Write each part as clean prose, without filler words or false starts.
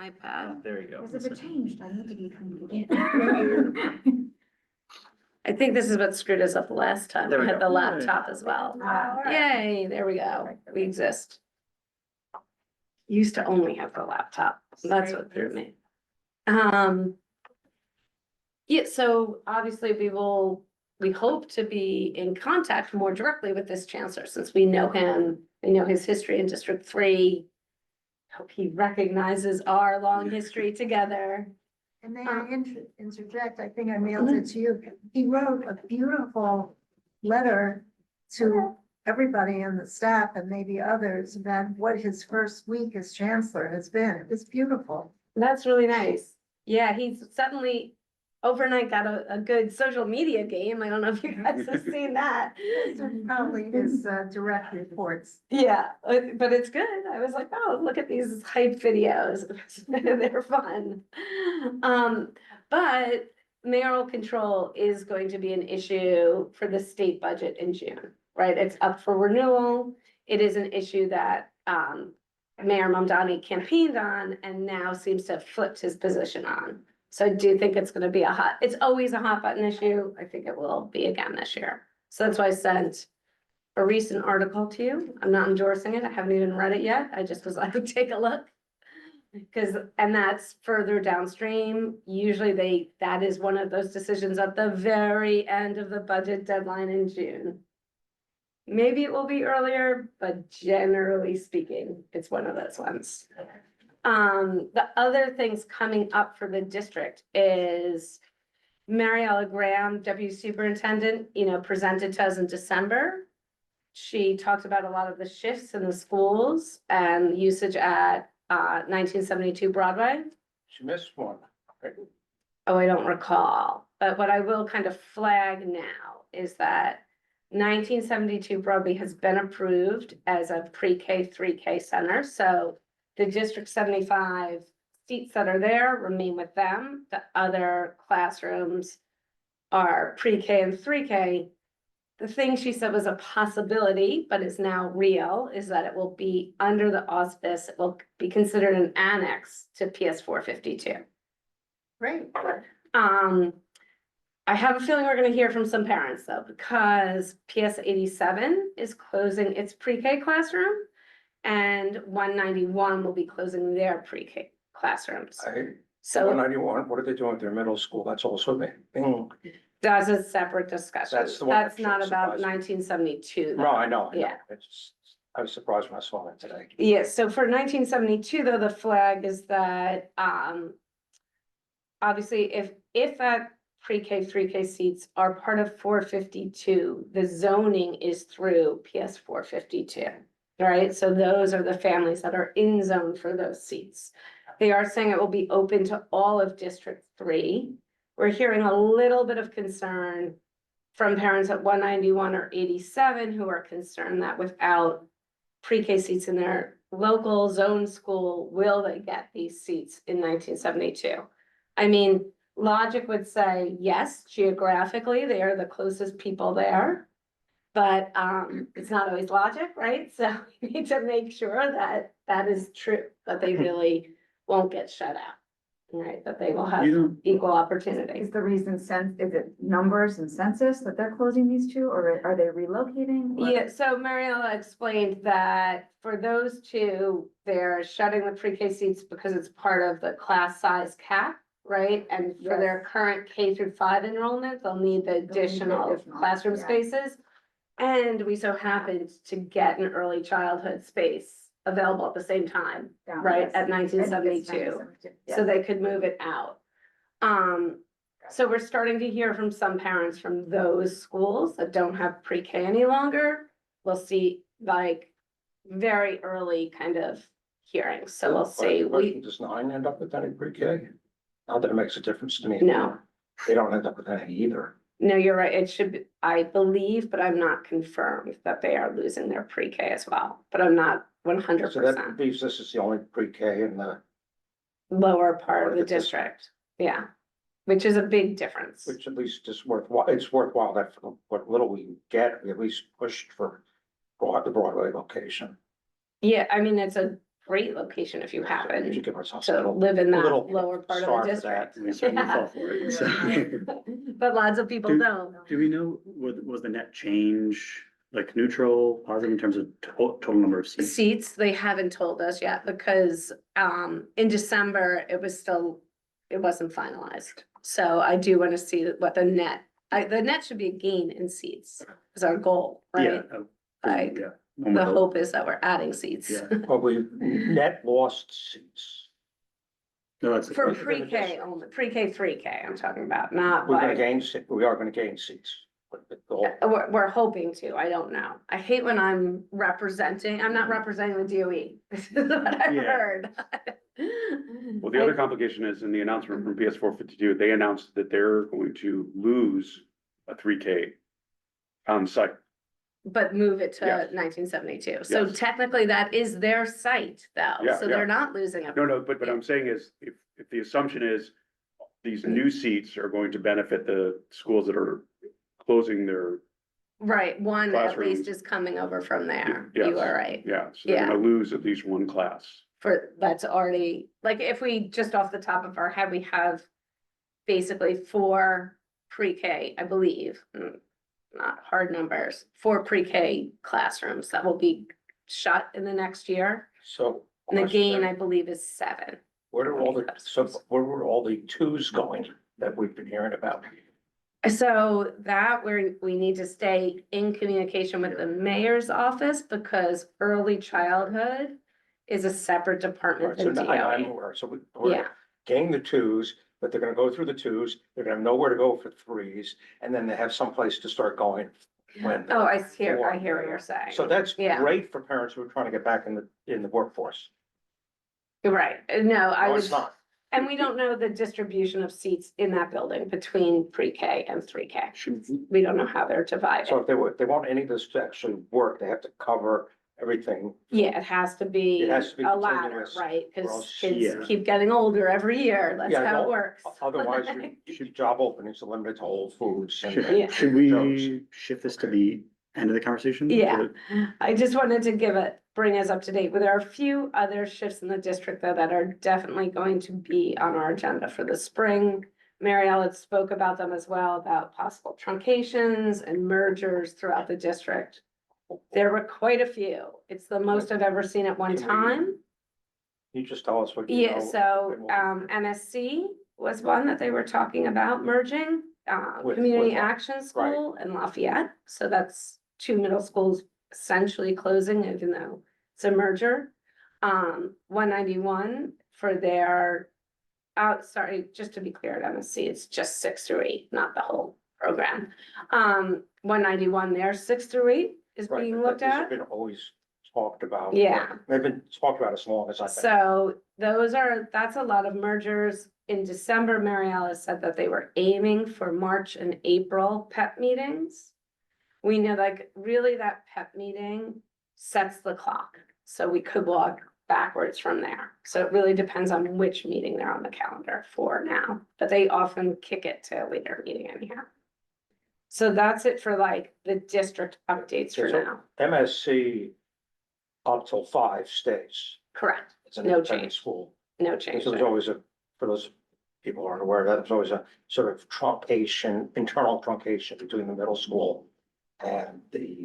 iPad. There you go. Because if it changed, I need to be trying to get. I think this is what screwed us up last time. There I we had go. the laptop as well. Yay, there we go. We exist. Used to only have the laptop. That's what threw me. Yeah, so obviously we hope to be in contact more directly with this chancellor since we know him, we know his history in District 3. Hope he recognizes our long history together. And may I interject, I think I mailed it to you. He wrote a beautiful letter to everybody in the staff and maybe others about what his first week as chancellor has been. It's beautiful. That's really nice. Yeah, he's suddenly overnight got a good social media game. I don't know if you guys have seen that. These are probably his direct reports. Yeah, but it's good. I was like, oh, look at these hype videos. They're fun. But mayoral control is going to be an issue for the state budget in June, right? It's up for renewal. It is an issue that Mayor Mamdani campaigned on and now seems to have flipped his position on. So I do think it's gonna be it's always a hot button issue. I think it will be again this year. So that's why I sent a recent article to you. I'm not endorsing it. I haven't even read it yet. I just was like, take a look. And that's further downstream. Usually that is one of those decisions at the very end of the budget deadline in June. Maybe it will be earlier, but generally speaking, it's one of those ones. The other things coming up for the district is Mariella Graham, Deputy Superintendent, presented to us in December. She talked about a lot of the shifts in the schools and usage at 1972 Broadway. She missed one. Oh, I don't recall, but what I will kind of flag now is that 1972 Broadway has been approved as a pre-K, 3K center, so the District 75 seats that are there remain with them. The other classrooms are pre-K and 3K. The thing she said was a possibility, but is now real, is that it will be under the auspice, it will be considered an annex to PS 452. Great. I have a feeling we're gonna hear from some parents though, because PS 87 is closing its pre-K classroom. And 191 will be closing their pre-K classrooms. One So ninety-one, what are they doing with their middle school? That's also bing. that's a separate discussion. That's the one That's that not about surprised me. 1972. No, I know. Yeah. I was surprised when I saw that today. Yeah, so for 1972, though, the flag is that, obviously, if that pre-K, 3K seats are part of 452, the zoning is through PS 452. Right, so those are the families that are in zone for those seats. They are saying it will be open to all of District 3. We're hearing a little bit of concern from parents at 191 or 87 who are concerned that without pre-K seats in their local zone school, will they get these seats in 1972? I mean, logic would say yes, geographically, they are the closest people there. But it's not always logic, right? So we need to make sure that that is true, that they really won't get shut out. Right, that they will have equal opportunity. Is the reason is it numbers and census that they're closing these two, or are they relocating? Or- Yeah, so Mariella explained that for those two, they're shutting the pre-K seats because it's part of the class size cap, right? And for their current K through 5 enrollment, they'll need the additional classroom yeah. spaces. And we so happened to get an early childhood space available at the same time, Down, right, yes. at 1972. So they could move it out. So we're starting to hear from some parents from those schools that don't have pre-K any longer. We'll see like very early kind of hearings, so we'll see. Does 9 end up with any pre-K? Not that it makes a difference to me. No. They don't end up with any either. No, you're right, it should be, I believe, but I'm not confirmed that they are losing their pre-K as well, but I'm not 100%. So that means this is the only pre-K in the, Lower part of the district. district, yeah, which is a big difference. which at least is worthwhile. It's worthwhile that for what little we get, we at least pushed for the Broadway location. Yeah, I mean, it's a great location if you We happen should give ourselves to live in a that little lower part star of the for that. district. We certainly Yeah. fall for it, so. But lots of people Do- don't. Do we know, was the net change like neutral, positive in terms of total number of seats? Seats, they haven't told us yet because in December, it wasn't finalized. So I do want to see what the net should be a gain in seats is our goal, Yeah. right? Like, Yeah. One the would hope. hope is that we're adding seats. Yeah. But we net lost seats. No, that's. For Within the pre-K district. only, pre-K, 3K, I'm talking about, not We're gonna like, gain, we are gonna gain seats. But the whole- we're hoping to, I don't know. I hate when I'm not representing the DOE. This is what I've Yeah. heard. Well, the other complication is in the announcement from PS 452, they announced that they're going to lose a 3K on site. But move it to Yes. 1972. So Yes. technically that is their site though, Yeah, so yeah. they're not losing a. No, but what I'm saying is, if the assumption is these new seats are going to benefit the schools that are closing their, Right, one at least Classrooms. is coming over from there. Yes. You are right. yeah, so they're Yeah. gonna lose at least one class. That's already, like, if we, just off the top of our head, we have basically 4 pre-K, I believe, not hard numbers, 4 pre-K classrooms that will be shut in the next year. So. And the gain, I question, believe, is 7. where were all the twos going that we've been hearing about? So that we need to stay in communication with the mayor's office because early childhood is a separate department Right, so than I'm DOE. aware, so we're Yeah, gain the twos, but they're gonna go through the twos, they're gonna have nowhere to go for threes, and then they have someplace to start going when. oh, I hear what you're saying. So that's Yeah. great for parents who are trying to get back in the workforce. You're right, no, I No, was, it's not. and we don't know the distribution of seats in that building between pre-K and 3K. We don't know how they're divided. So if they want any of this to actually work, they have to cover everything. Yeah, it has to be It has to be a ladder, continuous, right? or Cause else- kids Yeah. keep getting older every year. That's Yeah, how it no, works. Otherwise, your job openings are limited to Whole Foods and. Yeah. Should we shift this to the end of the conversation? Yeah. I just wanted to bring us up to date. There are a few other shifts in the district though that are definitely going to be on our agenda for the spring. Mary Ellen spoke about them as well, about possible truncations and mergers throughout the district. There were quite a few. It's the most I've ever seen at one Can we- time. You just tell us what you know. Yeah, so, MSC was one that they were talking about merging, With Community what? Action School and Lafayette. So that's 2 middle schools essentially closing, even though it's a merger. 191 for their, sorry, just to be clear at MSC, it's just 6 through 8, not the whole program. 191 there, 6 through 8 is Right, being but looked these have at. been always talked about. Yeah. They've been talked about as long as I've been. So that's a lot of mergers. In December, Mary Alice said that they were aiming for March and April PEP meetings. We know like really that PEP meeting sets the clock, so we could walk backwards from there. So it really depends on which meeting they're on the calendar for now, but they often kick it to a later meeting anyhow. So that's it for like the district updates for So- now. MSC up till 5 stays. Correct, It's an No independent change. school. no And change so there's there. always for those people who aren't aware, of that there's always a sort of truncation, internal truncation between the middle school and the,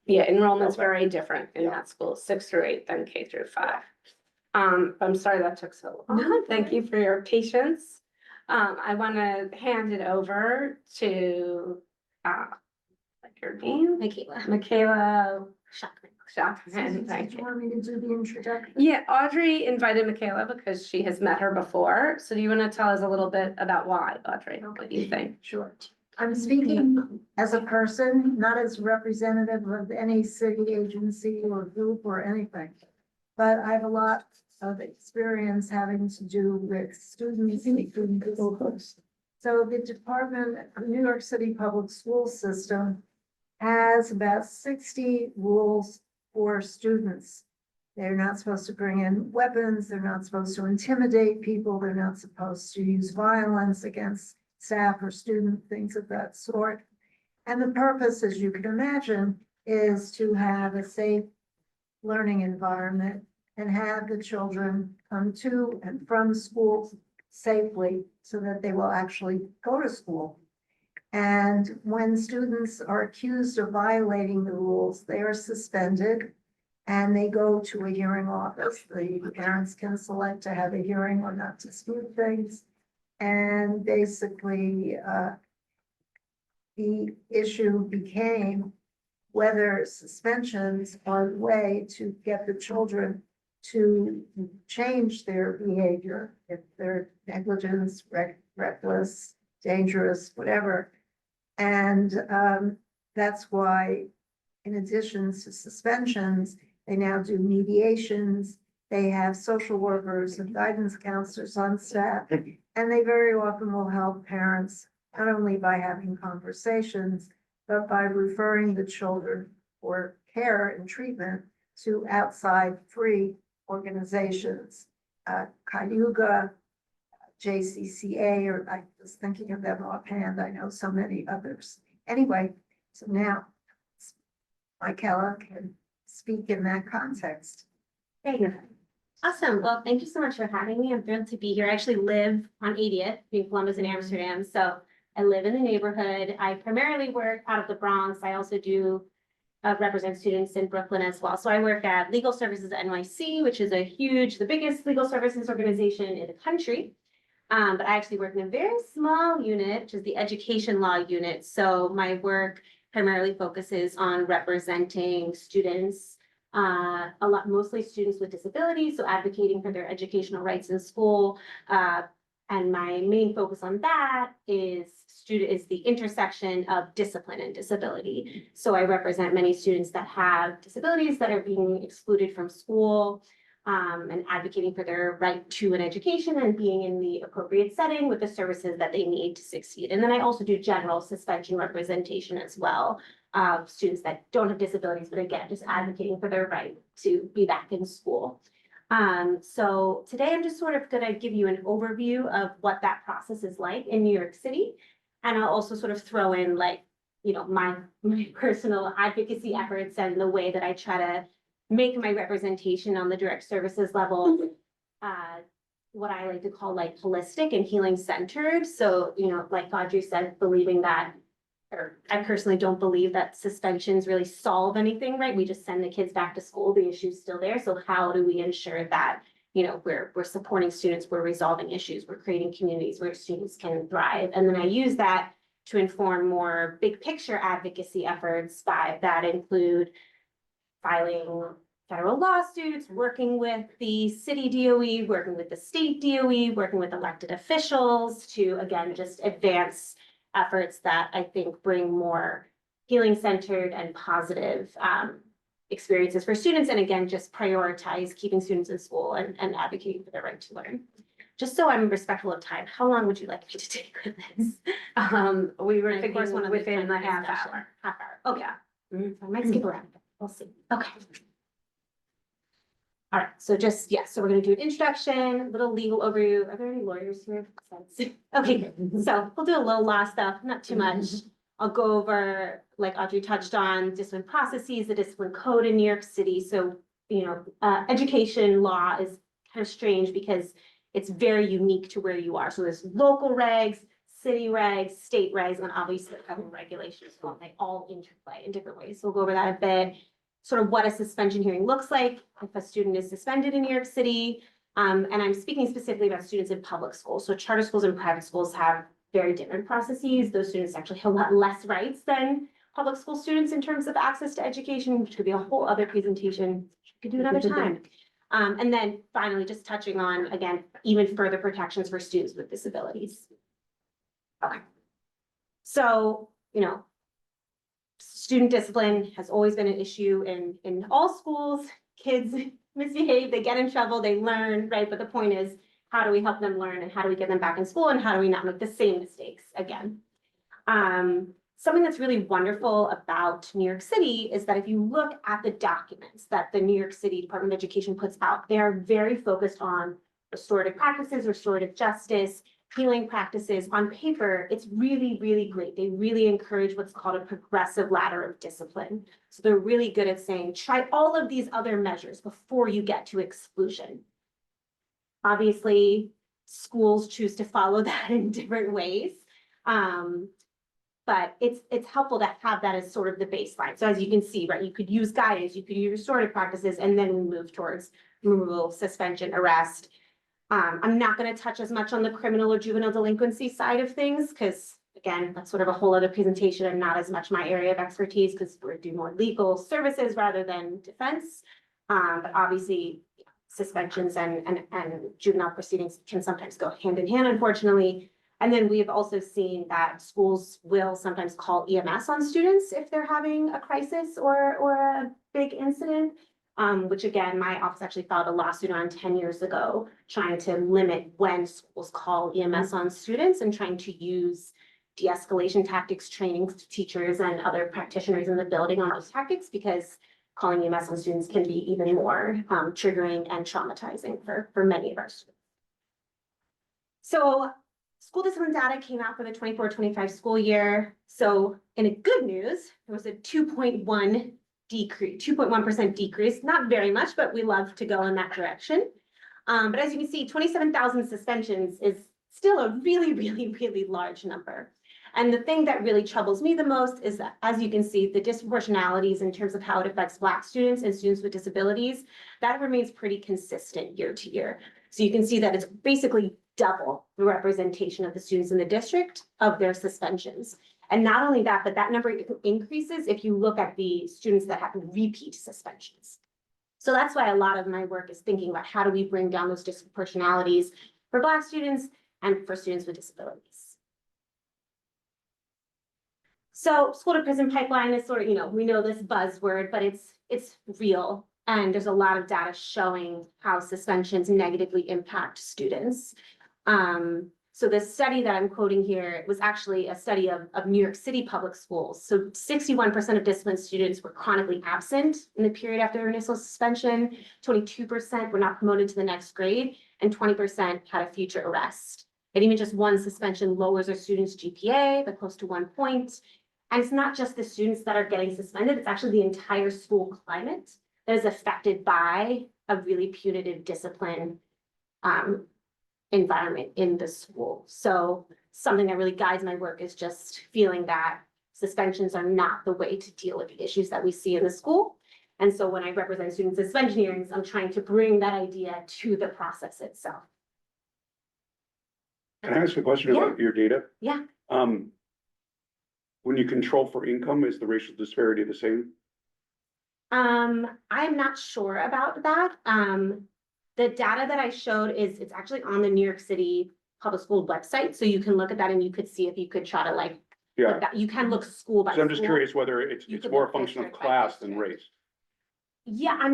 Yeah, enrollment's Okay. very different in Yeah. that school, 6 through 8 than K through 5. I'm sorry that took so long. Thank you for your patience. I want to hand it over to, like your name, Michaela Shockman, thank Do you. you want me to do the introduction? Yeah, Audrey invited Michaela because she has met her before. So do you want to tell us a little bit about why, Audrey? What do you think? Sure. I'm speaking as a person, not as representative of any city agency or group or anything. But I have a lot of experience having to do with students and student schools. So the Department of New York City Public School System has about 60 rules for students. They're not supposed to bring in weapons, they're not supposed to intimidate people, they're not supposed to use violence against staff or student, things of that sort. And the purpose, as you can imagine, is to have a safe learning environment and have the children come to and from school safely so that they will actually go to school. And when students are accused of violating the rules, they are suspended and they go to a hearing office. The parents can select to have a hearing or not dispute things. And basically, the issue became whether suspensions are the way to get the children to change their behavior, if they're negligent, reckless, dangerous, whatever. And that's why, in addition to suspensions, they now do mediations. They have social workers and guidance counselors on staff, and they very often will help parents, not only by having conversations, but by referring the children for care and treatment to outside free organizations, Cayuga, JCCA, or I was thinking of them offhand. I know so many others. Anyway, so now Michaela can speak in that context. Great. Awesome. Well, thank you so much for having me. I'm thrilled to be here. I actually live on 80th between Columbus and Amsterdam. So I live in the neighborhood. I primarily work out of the Bronx. I also do represent students in Brooklyn as well. So I work at Legal Services NYC, which is the biggest legal services organization in the country. But I actually work in a very small unit, which is the education law unit. So my work primarily focuses on representing students, mostly students with disabilities, so advocating for their educational rights in school. And my main focus on that is the intersection of discipline and disability. So I represent many students that have disabilities that are being excluded from school, and advocating for their right to an education and being in the appropriate setting with the services that they need to succeed. And then I also do general suspension representation as well, of students that don't have disabilities, but again, just advocating for their right to be back in school. So today I'm just sort of gonna give you an overview of what that process is like in New York City. And I'll also sort of throw in my personal advocacy efforts and the way that I try to make my representation on the direct services level, what I like to call holistic and healing centered. So, like Audrey said, believing that, or I personally don't believe that suspensions really solve anything, right? We just send the kids back to school, the issue's still there. So how do we ensure that, we're supporting students, we're resolving issues, we're creating communities where students can thrive. And then I use that to inform more big picture advocacy efforts that include filing federal lawsuits, working with the city DOE, working with the state DOE, working with elected officials to, again, just advance efforts that I think bring more healing centered and positive experiences for students. And again, just prioritize keeping students in school and advocating for their right to learn. Just so I'm respectful of time, how long would you like me to take with this? We were And of course, thinking within the half hour. Half hour, okay. So I might skip around, but we'll see. Okay. All right, so so we're gonna do an introduction, little legal overview. Are there any lawyers here? Okay, good. So we'll do a little law stuff, not too much. I'll go over, like Audrey touched on, discipline processes, the discipline code in New York City. So, education law is kind of strange because it's very unique to where you are. So there's local regs, city regs, state regs, and obviously federal regulations. So they all interplay in different ways. So we'll go over that a bit. Sort of what a suspension hearing looks like if a student is suspended in New York City. And I'm speaking specifically about students in public schools. So charter schools and private schools have very different processes. Those students actually have a lot less rights than public school students in terms of access to education, which could be a whole other presentation. We could do another time. And then finally, just touching on, again, even further protections for students with disabilities. Okay. So, student discipline has always been an issue in all schools. Kids misbehave, they get in trouble, they learn, right? But the point is, how do we help them learn and how do we get them back in school and how do we not make the same mistakes again? Something that's really wonderful about New York City is that if you look at the documents that the New York City Department of Education puts out, they are very focused on restorative practices, restorative justice, healing practices on paper, it's really, really great. They really encourage what's called a progressive ladder of discipline. So they're really good at saying, try all of these other measures before you get to exclusion. Obviously, schools choose to follow that in different ways. But it's helpful to have that as sort of the baseline. So as you can see, right, you could use guidance, you could use restorative practices, and then we move towards removal, suspension, arrest. I'm not gonna touch as much on the criminal or juvenile delinquency side of things, because again, that's sort of a whole other presentation and not as much my area of expertise, because we do more legal services rather than defense. But obviously, suspensions and juvenile proceedings can sometimes go hand in hand, unfortunately. And then we have also seen that schools will sometimes call EMS on students if they're having a crisis or a big incident. Which again, my office actually filed a lawsuit around 10 years ago, trying to limit when schools call EMS on students and trying to use de-escalation tactics, training to teachers and other practitioners in the building on those tactics, because calling EMS on students can be even more triggering and traumatizing for many of our students. So school discipline data came out for the 24-25 school year. So in a good news, there was a 2.1% decrease, not very much, but we love to go in that direction. But as you can see, 27,000 suspensions is still a really, really, really large number. And the thing that really troubles me the most is that, as you can see, the disproportionalities in terms of how it affects Black students and students with disabilities, that remains pretty consistent year to year. So you can see that it's basically double the representation of the students in the district of their suspensions. And not only that, but that number increases if you look at the students that have repeat suspensions. So that's why a lot of my work is thinking about how do we bring down those disproportionalities for Black students and for students with disabilities. So school to prison pipeline is sort of, we know this buzzword, but it's real. And there's a lot of data showing how suspensions negatively impact students. So the study that I'm quoting here was actually a study of New York City public schools. So 61% of disciplined students were chronically absent in the period after their initial suspension, 22% were not promoted to the next grade, and 20% had a future arrest. And even just one suspension lowers a student's GPA by close to 1 point. And it's not just the students that are getting suspended, it's actually the entire school climate that is affected by a really punitive discipline environment in the school. So something that really guides my work is just feeling that suspensions are not the way to deal with the issues that we see in the school. And so when I represent student suspension hearings, I'm trying to bring that idea to the process itself. Can I ask a question about your data? Yeah. When you control for income, is the racial disparity the same? I'm not sure about that. The data that I showed it's actually on the New York City Public School website. So you can look at that and you could see if you could try to like, Yeah, that. You can look school by so I'm just school. curious whether it's You could more a look function of district by class than district. race. Yeah,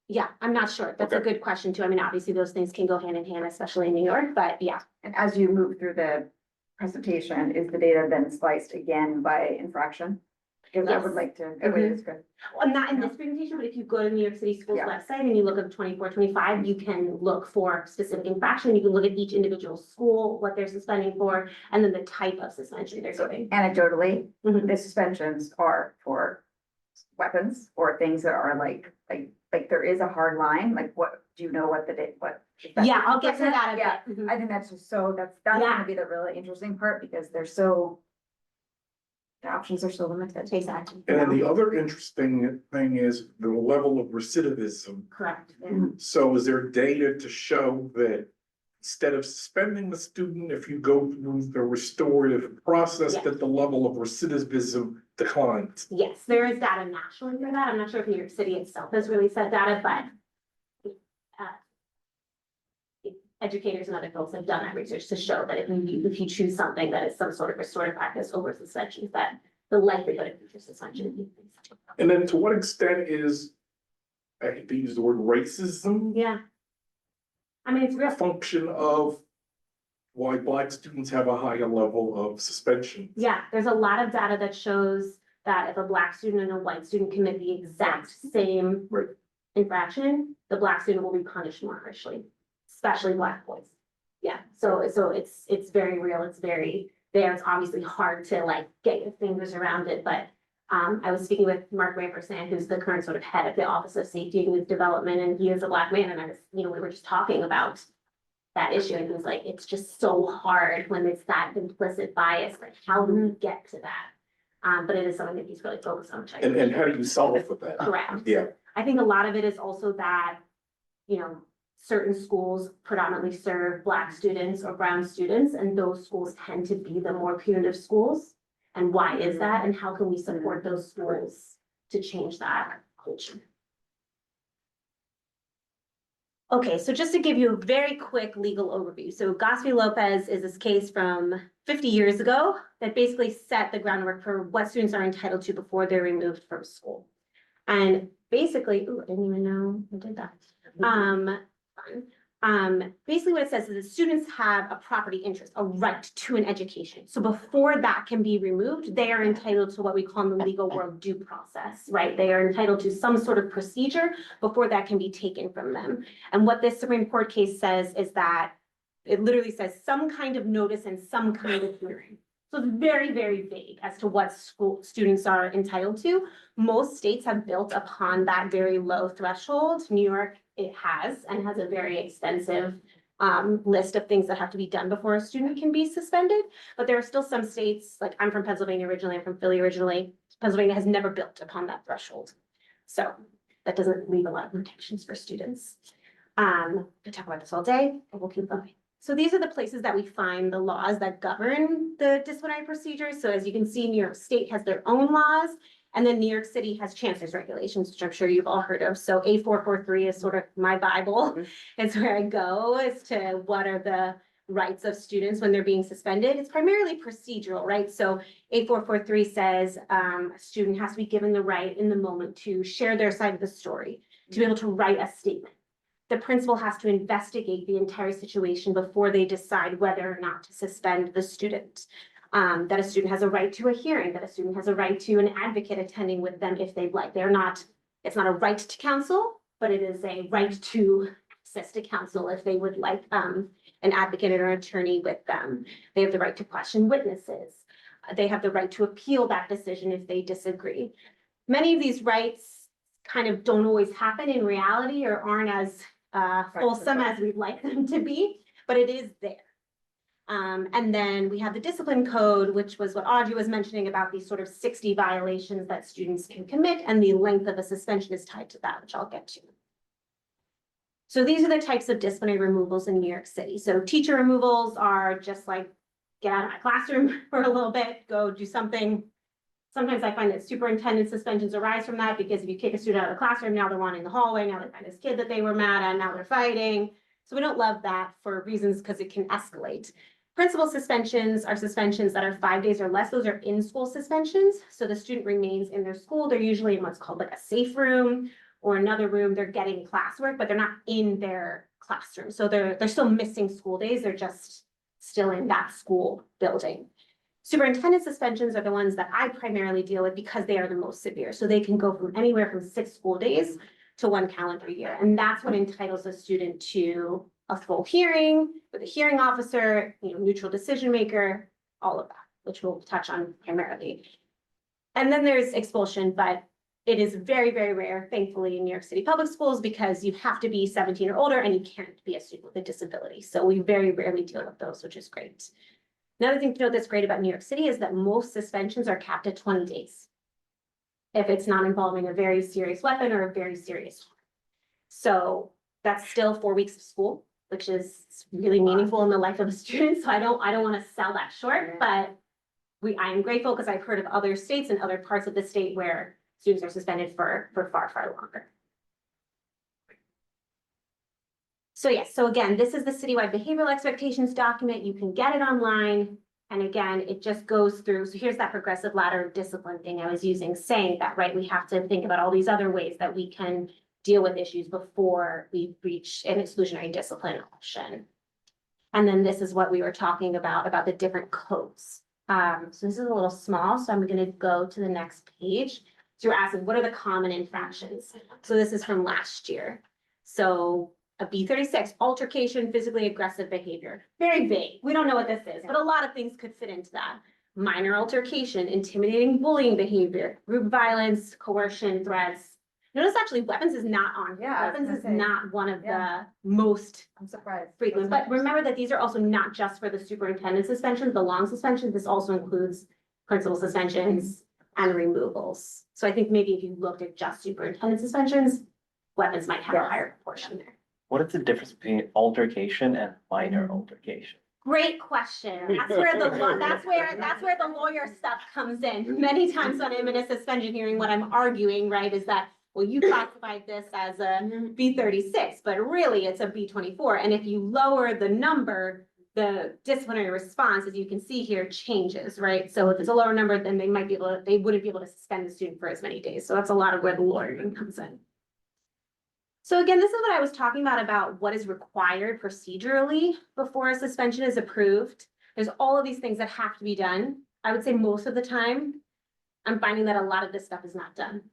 yeah, I'm not sure. That's a Okay. good question too. I mean, obviously those things can go hand in hand, especially in New York, but yeah. And as you move through the presentation, is the data then sliced again by infraction? Because I would Yes. like to, Mhm. it's good. Well, not in this presentation, but if you go to New York City Schools Yeah. website and you look at 24-25, you can look for specific infraction. You can look at each individual school, what they're suspending for, and then the type of suspension they're giving. Anecdotally, Mhm. the suspensions are for weapons or things that are like there is a hard line, like what, do you know what the date, what? is that Yeah, I'll get to 50%? that Yeah, a bit. Mhm. I think that's just so, that's Yeah. gonna be the really interesting part because they're so. The options are so limited. Exactly. And then the other interesting thing is the level of recidivism. Correct. Yeah. Mm-hmm. So is there data to show that instead of suspending the student, if you go through the restorative process, Yes. that the level of recidivism declines? Yes, there is data nationally for that. I'm not sure if New York City itself has released that data, but educators and other folks have done that research to show that if you choose something that is some sort of restorative practice over suspensions, that the likelihood of future suspension increases. And then to what extent is, I hate to use the word racism, Yeah. I mean, it's a real. function of why Black students have a higher level of suspension? Yeah, there's a lot of data that shows that if a Black student and a white student commit the exact same Right. infraction, the Black student will be punished more harshly, especially Black boys. Yeah, so it's very real, it's very there, it's obviously hard to like get your fingers around it, but. I was speaking with Mark Rampersand, who's the current sort of head of the Office of Safety and Youth Development, and he is a Black man, and I was, we were just talking about. That issue, and he was like, it's just so hard when it's that implicit bias, like how do we get to that? But it is something that he's really focused on, which I. And how do you solve for that? Correct. Yeah. I think a lot of it is also that, certain schools predominantly serve Black students or brown students, and those schools tend to be the more punitive schools. And why is that? And how can we support those schools to change that culture? Okay, so just to give you a very quick legal overview. So Gospel Lopez is this case from 50 years ago that basically set the groundwork for what students are entitled to before they're removed from school. And basically, ooh, I didn't even know I did that. Fine. Basically what it says is that students have a property interest, a right to an education. So before that can be removed, they are entitled to what we call in the legal world due process, right? They are entitled to some sort of procedure before that can be taken from them. And what this Supreme Court case says is that it literally says some kind of notice and some kind of hearing. So it's very, very vague as to what school students are entitled to. Most states have built upon that very low threshold. New York, it has, and has a very extensive list of things that have to be done before a student can be suspended. But there are still some states, like I'm from Pennsylvania originally, I'm from Philly originally. Pennsylvania has never built upon that threshold. So that doesn't leave a lot of protections for students. I could talk about this all day, but we'll keep going. So these are the places that we find the laws that govern the disciplinary procedures. So as you can see, New York State has their own laws, and then New York City has chancellor's regulations, which I'm sure you've all heard of. So A443 is sort of my Bible. It's where I go as to what are the rights of students when they're being suspended. It's primarily procedural, right? So A443 says a student has to be given the right in the moment to share their side of the story, to be able to write a statement. The principal has to investigate the entire situation before they decide whether or not to suspend the student. That a student has a right to a hearing, that a student has a right to an advocate attending with them if they'd like. It's not a right to counsel, but it is a right to access to counsel if they would like an advocate or an attorney with them. They have the right to question witnesses. They have the right to appeal that decision if they disagree. Many of these rights kind of don't always happen in reality or aren't as fulsome as we'd like them to be, but it is there. And then we have the discipline code, which was what Audrey was mentioning about these sort of 60 violations that students can commit, and the length of a suspension is tied to that, which I'll get to. So these are the types of disciplinary removals in New York City. So teacher removals are just like, get out of my classroom for a little bit, go do something. Sometimes I find that superintendent suspensions arise from that, because if you kick a student out of the classroom, now they're wandering the hallway, now they find this kid that they were mad at, now they're fighting. So we don't love that for reasons because it can escalate. Principal suspensions are suspensions that are 5 days or less. Those are in-school suspensions. So the student remains in their school. They're usually in what's called like a safe room or another room. They're getting classwork, but they're not in their classroom. So they're still missing school days. They're just still in that school building. Superintendent suspensions are the ones that I primarily deal with because they are the most severe. So they can go from anywhere from 6 school days to 1 calendar year. And that's what entitles a student to a full hearing with a hearing officer, neutral decision maker, all of that, which we'll touch on primarily. And then there's expulsion, but it is very, very rare, thankfully, in New York City public schools, because you have to be 17 or older and you can't be a student with a disability. So we very rarely deal with those, which is great. Another thing to note that's great about New York City is that most suspensions are capped at 20 days. If it's not involving a very serious weapon or a very serious harm. So that's still 4 weeks of school, which is really meaningful in the life of a student. So I don't want to sell that short, but I am grateful because I've heard of other states and other parts of the state where students are suspended for far, far longer. So yes, so again, this is the citywide behavioral expectations document. You can get it online. And again, it just goes through. So here's that progressive ladder of discipline thing I was using, saying that, right, we have to think about all these other ways that we can deal with issues before we reach an exclusionary discipline option. And then this is what we were talking about the different codes. So this is a little small, so I'm going to go to the next page. So you're asking, what are the common infractions? So this is from last year. So a B36, altercation, physically aggressive behavior. Very vague. We don't know what this is, but a lot of things could fit into that. Minor altercation, intimidating bullying behavior, group violence, coercion, threats. Notice actually weapons is not on. here. Yeah, I was Weapons gonna is say, not one of the yeah. most I'm surprised. frequent, but remember that these are also not just for the superintendent suspensions, the long suspensions. This also includes principal suspensions and removals. So I think maybe if you looked at just superintendent suspensions, weapons might have a Yes. higher proportion there. What is the difference between altercation and minor altercation? Great question. That's where the lawyer stuff comes in. Many times when I'm in a suspension hearing, what I'm arguing, right, is that, well, you classified this as a B36, but really it's a B24. And if you lower the number, the disciplinary response, as you can see here, changes, right? So if it's a lower number, then they wouldn't be able to suspend the student for as many days. So that's a lot of where the lawyering comes in. So again, this is what I was talking about what is required procedurally before a suspension is approved. There's all of these things that have to be done. I would say most of the time, I'm finding that a lot of this stuff is not done.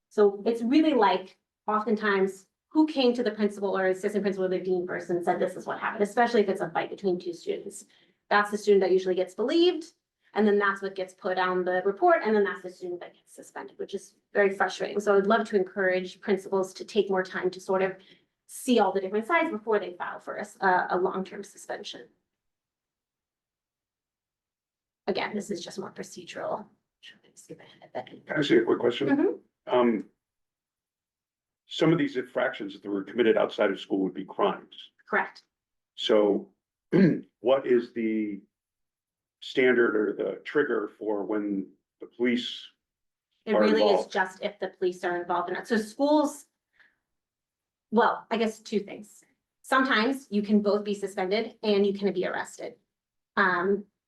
So it's really like oftentimes who came to the principal or assistant principal or the dean first and said, this is what happened, especially if it's a fight between two students. That's the student that usually gets believed. And then that's what gets put on the report. And then that's the student that gets suspended, which is very frustrating. So I'd love to encourage principals to take more time to sort of see all the different sides before they file for a long-term suspension. Again, this is just more procedural. Can I ask you a quick question? Mhm. Some of these infractions that were committed outside of school would be crimes. Correct. So what is the standard or the trigger for when the police It are really is involved. just if the police are involved in it. So schools, well, I guess two things. Sometimes you can both be suspended and you can be arrested.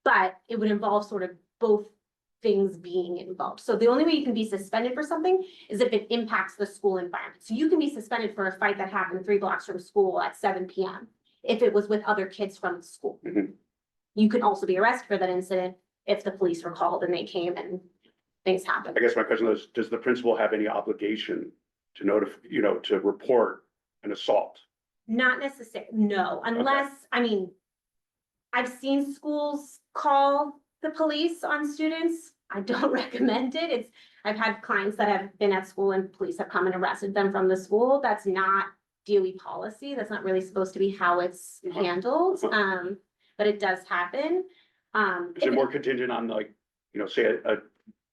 But it would involve sort of both things being involved. So the only way you can be suspended for something is if it impacts the school environment. So you can be suspended for a fight that happened 3 blocks from school at 7 p.m. if it was with other kids from the school. Mhm. You can also be arrested for that incident if the police were called and they came and things happened. I guess my question is, does the principal have any obligation to notify, to report an assault? Not necessarily, no, unless, I mean, I've seen schools call the police on students. I don't recommend it. I've had clients that have been at school and police have come and arrested them from the school. That's not DOE policy. That's not really supposed to be how it's handled. But it does happen. Is it more contingent on like, say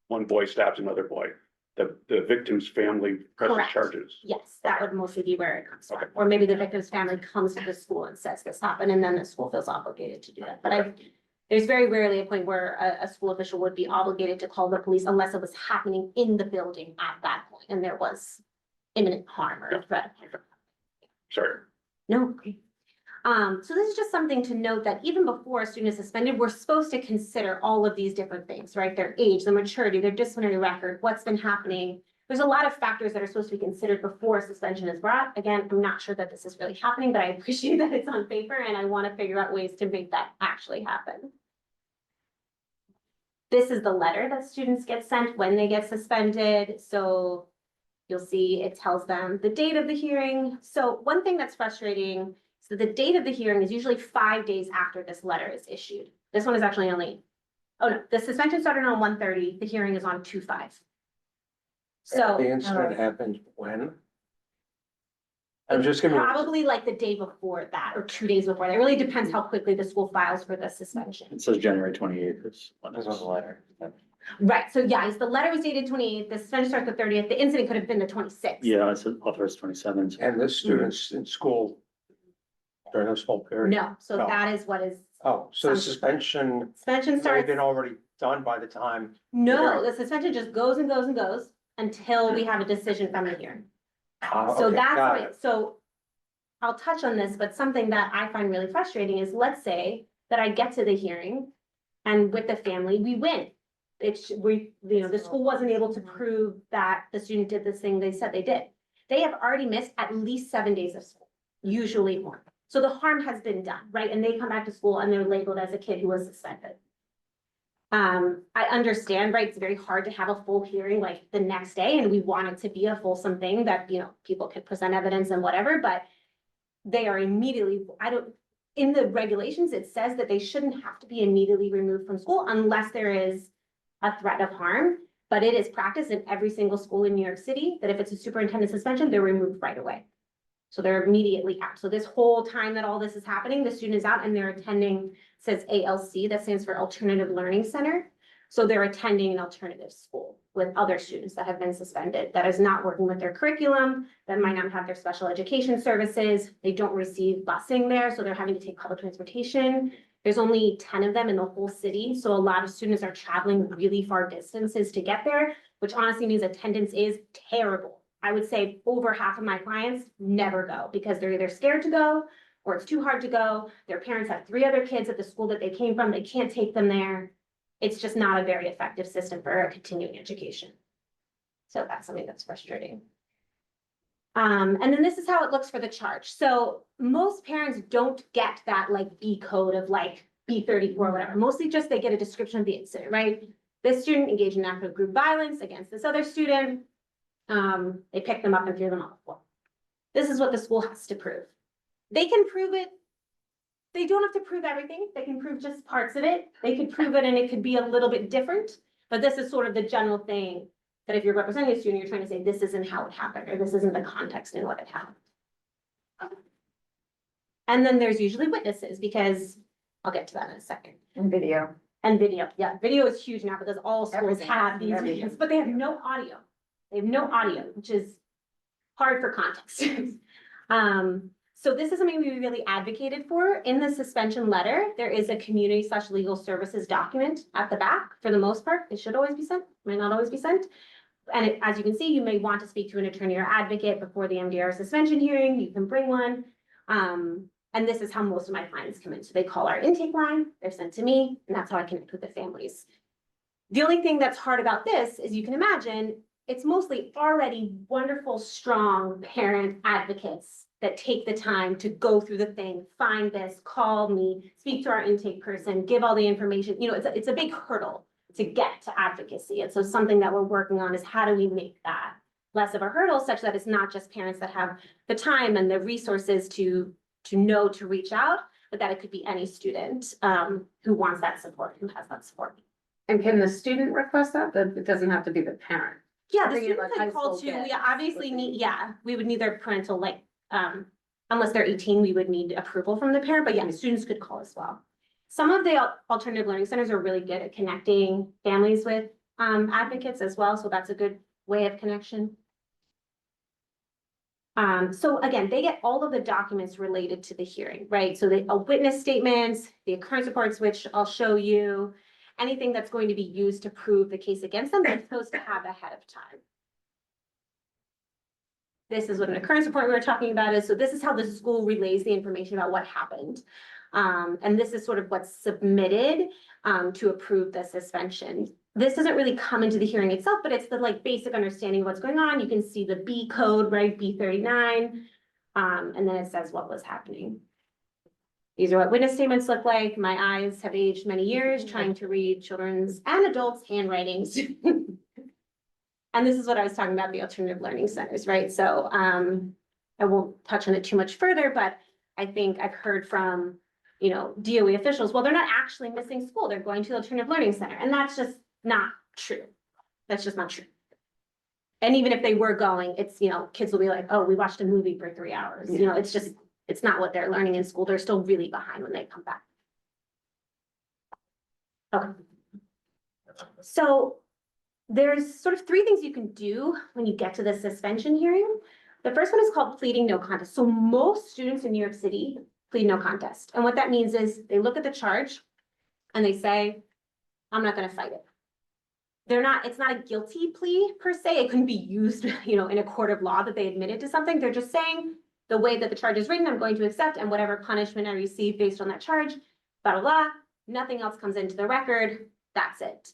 one boy stabs another boy, the victim's family presses Correct. charges? Yes, that would mostly be where it comes from. Okay. Or maybe the victim's family comes to the school and says this happened, and then the school feels obligated to do that. But there's very rarely a point where a school official would be obligated to call the police unless it was happening in the building at that point and there was imminent harm or threat. Sorry. No. So this is just something to note that even before a student is suspended, we're supposed to consider all of these different things, right? Their age, their maturity, their disciplinary record, what's been happening. There's a lot of factors that are supposed to be considered before suspension is brought. Again, I'm not sure that this is really happening, but I appreciate that it's on paper and I want to figure out ways to make that actually happen. This is the letter that students get sent when they get suspended. So you'll see it tells them the date of the hearing. So one thing that's frustrating, so the date of the hearing is usually 5 days after this letter is issued. This one is actually only, oh no, the suspension started on 1:30, the hearing is on 2:05. The So incident happened when? I'm just gonna. probably like the day before that or 2 days before. That really depends how quickly the school files for the suspension. It says January 28th is when This it's- was a letter. Right, so yeah, the letter was dated 28th, the suspension starts the 30th, the incident could have been the 26th. Yeah, it's authorized 27. And the students in school during this whole period? No, so No. that is what is, Oh, so the Some- suspension suspension had starts. been already done by the time. No, the suspension just goes and goes and goes until we have a decision from the hearing. Ah, So okay, that's got what, so I'll touch on this, but something that I find really frustrating is, let's say that I get to the hearing and with the family, we win. The school wasn't able to prove that the student did this thing they said they did. They have already missed at least 7 days of school, usually more. So the harm has been done, right? And they come back to school and they're labeled as a kid who was suspended. I understand, right? It's very hard to have a full hearing like the next day, and we want it to be a fulsome thing that, people can present evidence and whatever, but they are immediately, in the regulations, it says that they shouldn't have to be immediately removed from school unless there is a threat of harm. But it is practiced in every single school in New York City that if it's a superintendent suspension, they're removed right away. So they're immediately out. So this whole time that all this is happening, the student is out and they're attending, says ALC, that stands for Alternative Learning Center. So they're attending an alternative school with other students that have been suspended, that is not working with their curriculum, that might not have their special education services. They don't receive busing there, so they're having to take public transportation. There's only 10 of them in the whole city, so a lot of students are traveling really far distances to get there, which honestly means attendance is terrible. I would say over half of my clients never go because they're either scared to go or it's too hard to go. Their parents have 3 other kids at the school that they came from. They can't take them there. It's just not a very effective system for a continuing education. So that's something that's frustrating. And then this is how it looks for the charge. So most parents don't get that like B code of like B34 or whatever. Mostly just they get a description of the incident, right? This student engaged in an act of group violence against this other student. They picked them up and threw them on the floor. This is what the school has to prove. They can prove it. They don't have to prove everything. They can prove just parts of it. They could prove it and it could be a little bit different. But this is sort of the general thing that if you're representing a student, you're trying to say, this isn't how it happened, or this isn't the context in what it happened. And then there's usually witnesses, because I'll get to that in a second. And video. And video, yeah, video is huge now because all schools Everything, have these everything. videos, but they have no audio. They have no audio, which is hard for context. So this is something we really advocated for. In the suspension letter, there is a community/legal services document at the back. For the most part, it should always be sent, might not always be sent. And as you can see, you may want to speak to an attorney or advocate before the MDR suspension hearing. You can bring one. And this is how most of my clients come in. So they call our intake line, they're sent to me, and that's how I connect with the families. The only thing that's hard about this is you can imagine it's mostly already wonderful, strong parent advocates that take the time to go through the thing, find this, call me, speak to our intake person, give all the information. You know, it's a big hurdle to get to advocacy. And so something that we're working on is how do we make that less of a hurdle such that it's not just parents that have the time and the resources to know to reach out, but that it could be any student who wants that support, who has that support. And can the student request that? That it doesn't have to be the parent. Yeah, I the think it's students like high could call school too. We kids obviously would be- need, yeah, we would need their parental, like, unless they're 18, we would need approval from the parent, but yeah, students could call as well. Some of the alternative learning centers are really good at connecting families with advocates as well, so that's a good way of connection. So again, they get all of the documents related to the hearing, right? So the witness statements, the occurrence reports, which I'll show you, anything that's going to be used to prove the case against them, they're supposed to have ahead of time. This is what an occurrence report we were talking about is, so this is how the school relays the information about what happened. And this is sort of what's submitted to approve the suspension. This doesn't really come into the hearing itself, but it's the like basic understanding of what's going on. You can see the B code, right, B39, and then it says what was happening. These are what witness statements look like. My eyes have aged many years trying to read children's and adults' handwritings. And this is what I was talking about, the alternative learning centers, right? So I won't touch on it too much further, but I think I've heard from, you know, DOE officials, well, they're not actually missing school. They're going to the alternative learning center. And that's just not true. That's just not true. And even if they were going, it's, you know, kids will be like, oh, we watched a movie for 3 hours. You know, it's just, it's not what they're learning in school. They're still really behind when they come back. Okay. So there's sort of 3 things you can do when you get to the suspension hearing. The first one is called pleading no contest. So most students in New York City plead no contest. And what that means is they look at the charge and they say, I'm not going to fight it. It's not a guilty plea per se. It couldn't be used, you know, in a court of law that they admitted to something. They're just saying the way that the charge is written, I'm going to accept, and whatever punishment I receive based on that charge, blah, blah, blah. Nothing else comes into the record. That's it.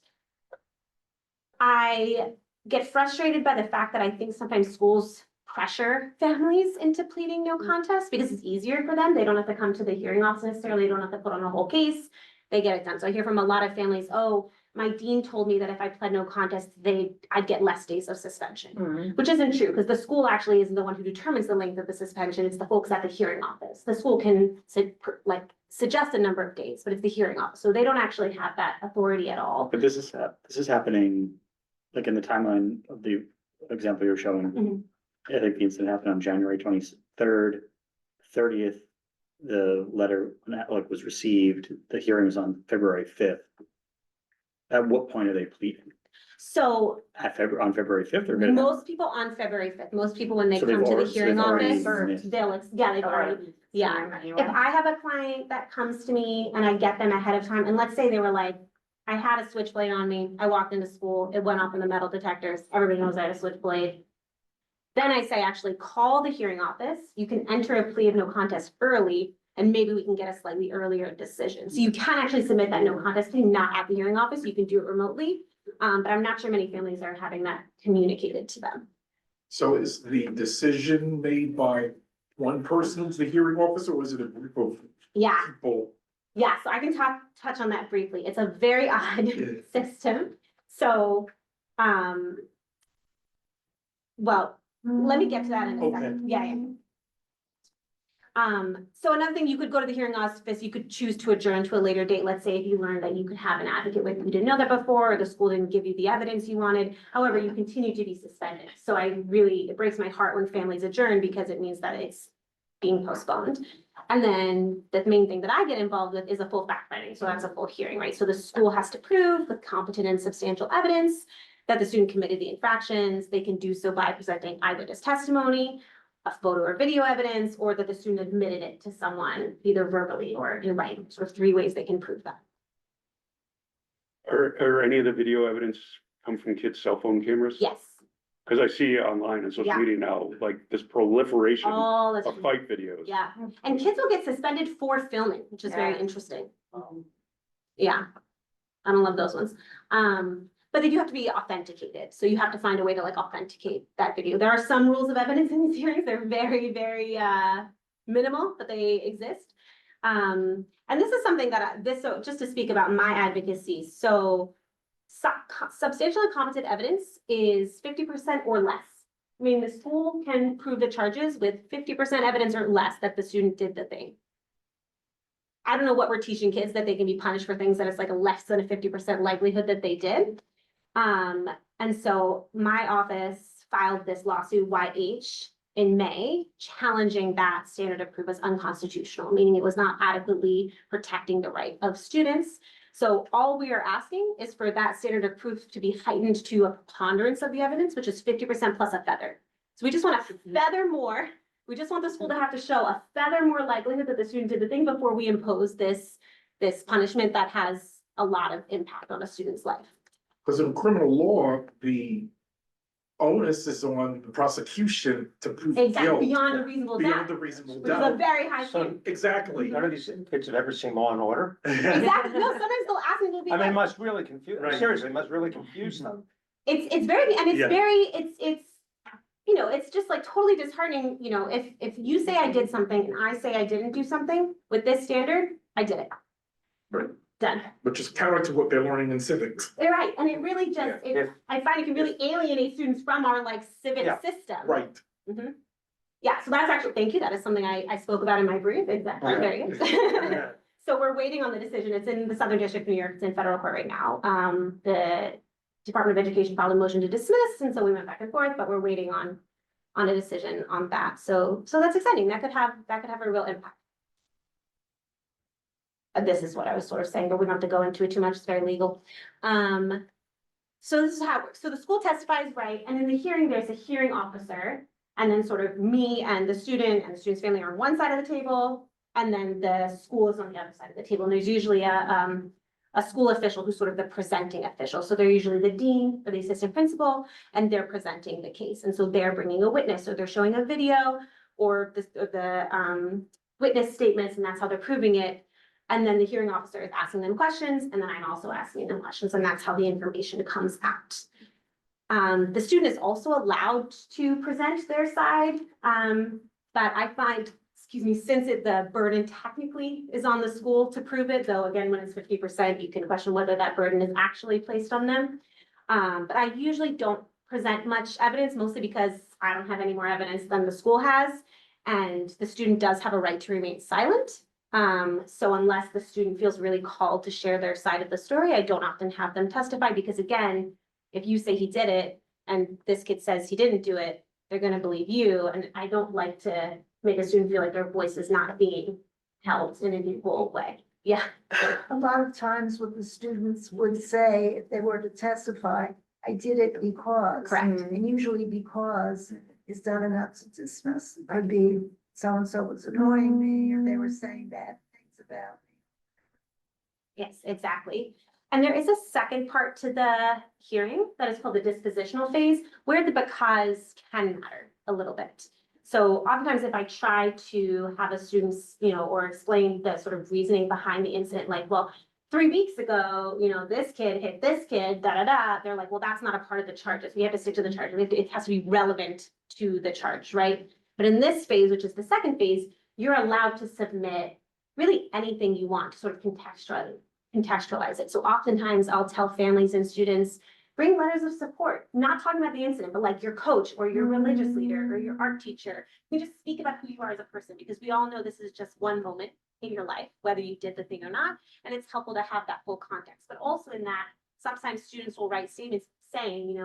I get frustrated by the fact that I think sometimes schools pressure families into pleading no contest because it's easier for them. They don't have to come to the hearing office necessarily. They don't have to put on a whole case. They get it done. So I hear from a lot of families, oh, my dean told me that if I pled no contest, I'd get less days of suspension. Mhm. Which isn't true, because the school actually isn't the one who determines the length of the suspension, it's the folks at the hearing office. The school can suggest a number of days, but it's the hearing office, so they don't actually have that authority at all. But this is happening, like in the timeline of the example you're showing. Mhm. I think the incident happened on January 23rd, 30th. The letter was received, the hearing was on February 5th. At what point are they pleading? So On February 5th, they're gonna. most people on February 5th, most people, when they So they've come to the already- hearing they've already office, missed. they've already, yeah. If I have a client that comes to me and I get them ahead of time, and let's say they were like, I had a switchblade on me, I walked into school, it went off in the metal detectors, everybody knows I had a switchblade. Then I say, actually call the hearing office, you can enter a plea of no contest early, and maybe we can get a slightly earlier decision. So you can actually submit that no contest plea, not at the hearing office, you can do it remotely. But I'm not sure many families are having that communicated to them. So is the decision made by one person who's the hearing officer, or is it a group of Yeah, people? yeah, so I can touch on that briefly. It's a very odd Yeah. system. So, well, let me get to that in a Okay. second. Yeah. So another thing, you could go to the hearing office, you could choose to adjourn to a later date. Let's say if you learned that you could have an advocate with, you didn't know that before, or the school didn't give you the evidence you wanted. However, you continue to be suspended. So it breaks my heart when families adjourn because it means that it's being postponed. And then the main thing that I get involved with is a full fact finding. So that's a full hearing, right? So the school has to prove with competent and substantial evidence that the student committed the infractions. They can do so by presenting eyewitness testimony, a photo or video evidence, or that the student admitted it to someone, either verbally or in writing. Sort of 3 ways they can prove that. Are any of the video evidence come from kids' cell phone cameras? Yes, Cause I see online and social Yeah. media now, like this proliferation all the of time. fight videos. Yeah, and kids will get suspended for filming, which is very Yeah. interesting. Yeah, I don't love those ones. But they do have to be authenticated, so you have to find a way to authenticate that video. There are some rules of evidence in these hearings, they're very, very minimal, but they exist. And this is something that so just to speak about my advocacy, so substantially competent evidence is 50% or less. I mean, the school can prove the charges with 50% evidence or less that the student did the thing. I don't know what we're teaching kids, that they can be punished for things that it's a less than a 50% likelihood that they did. And so my office filed this lawsuit, YH, in May, challenging that standard of proof as unconstitutional, meaning it was not adequately protecting the right of students. So all we are asking is for that standard of proof to be heightened to a preponderance of the evidence, which is 50% plus a feather. So we just want a feather more. We just want the school to have to show a feather more likelihood that the student did the thing before we impose this punishment that has a lot of impact on a student's life. Because in criminal law, the onus is on the prosecution to prove Exactly, guilt. beyond a reasonable Beyond doubt, the reasonable which is a doubt. very high So- standard. Exactly. None of these kids have ever seen Law and Order. Exactly, no, sometimes they'll ask me, they'll be I mean, it like, must really confuse, Right. seriously, it must really confuse them. it's very, and it's Yeah. very, it's, it's just totally disheartening, if you say I did something and I say I didn't do something with this standard, I did it. Right. Done. Which is counter to what they're learning in civics. You're right, and it really just, If- I find it can really alienate students from our civic Yeah. system. Right. Yeah, so that's actually, thank you, that is something I spoke about in my brief, exactly, very good. So we're waiting on the decision, it's in the Southern District of New York, it's in federal court right now. The Department of Education filed a motion to dismiss, and so we went back and forth, but we're waiting on a decision on that, so that's exciting, that could have a real impact. This is what I was sort of saying, but we don't have to go into it too much, it's very legal. So this is how it works, so the school testifies, right, and in the hearing, there's a hearing officer, and then sort of me and the student's family are on one side of the table, and then the school is on the other side of the table, and there's usually a school official who's sort of the presenting official, so they're usually the dean or the assistant principal, and they're presenting the case, and so they're bringing a witness, or they're showing a video, or the witness statements, and that's how they're proving it. And then the hearing officer is asking them questions, and then I'm also asking them questions, and that's how the information comes out. The student is also allowed to present their side, but I find since the burden technically is on the school to prove it, though again, when it's 50%, you can question whether that burden is actually placed on them. But I usually don't present much evidence, mostly because I don't have any more evidence than the school has. And the student does have a right to remain silent. So unless the student feels really called to share their side of the story, I don't often have them testify, because again, if you say he did it and this kid says he didn't do it, they're gonna believe you, and I don't like to make a student feel like their voice is not being held in an equal way. Yeah. A lot of times what the students would say if they were to testify, I did it because. Correct. And usually because is done enough to dismiss. It could be so-and-so was annoying me, or they were saying bad things about me. Yes, exactly. And there is a second part to the hearing that is called the dispositional phase, where the because can matter a little bit. So oftentimes if I try to have a student's, or explain the sort of reasoning behind the incident, like, well, 3 weeks ago, this kid hit this kid, they're like, well, that's not a part of the charges. We have to stick to the charge. It has to be relevant to the charge, right? But in this phase, which is the second phase, you're allowed to submit really anything you want to sort of contextualize it. So oftentimes I'll tell families and students, bring letters of support, not talking about the incident, but like your coach or your religious leader or your art teacher. You just speak about who you are as a person, because we all know this is just one moment in your life, whether you did the thing or not. And it's helpful to have that full context. But also in that, sometimes students will write statements saying,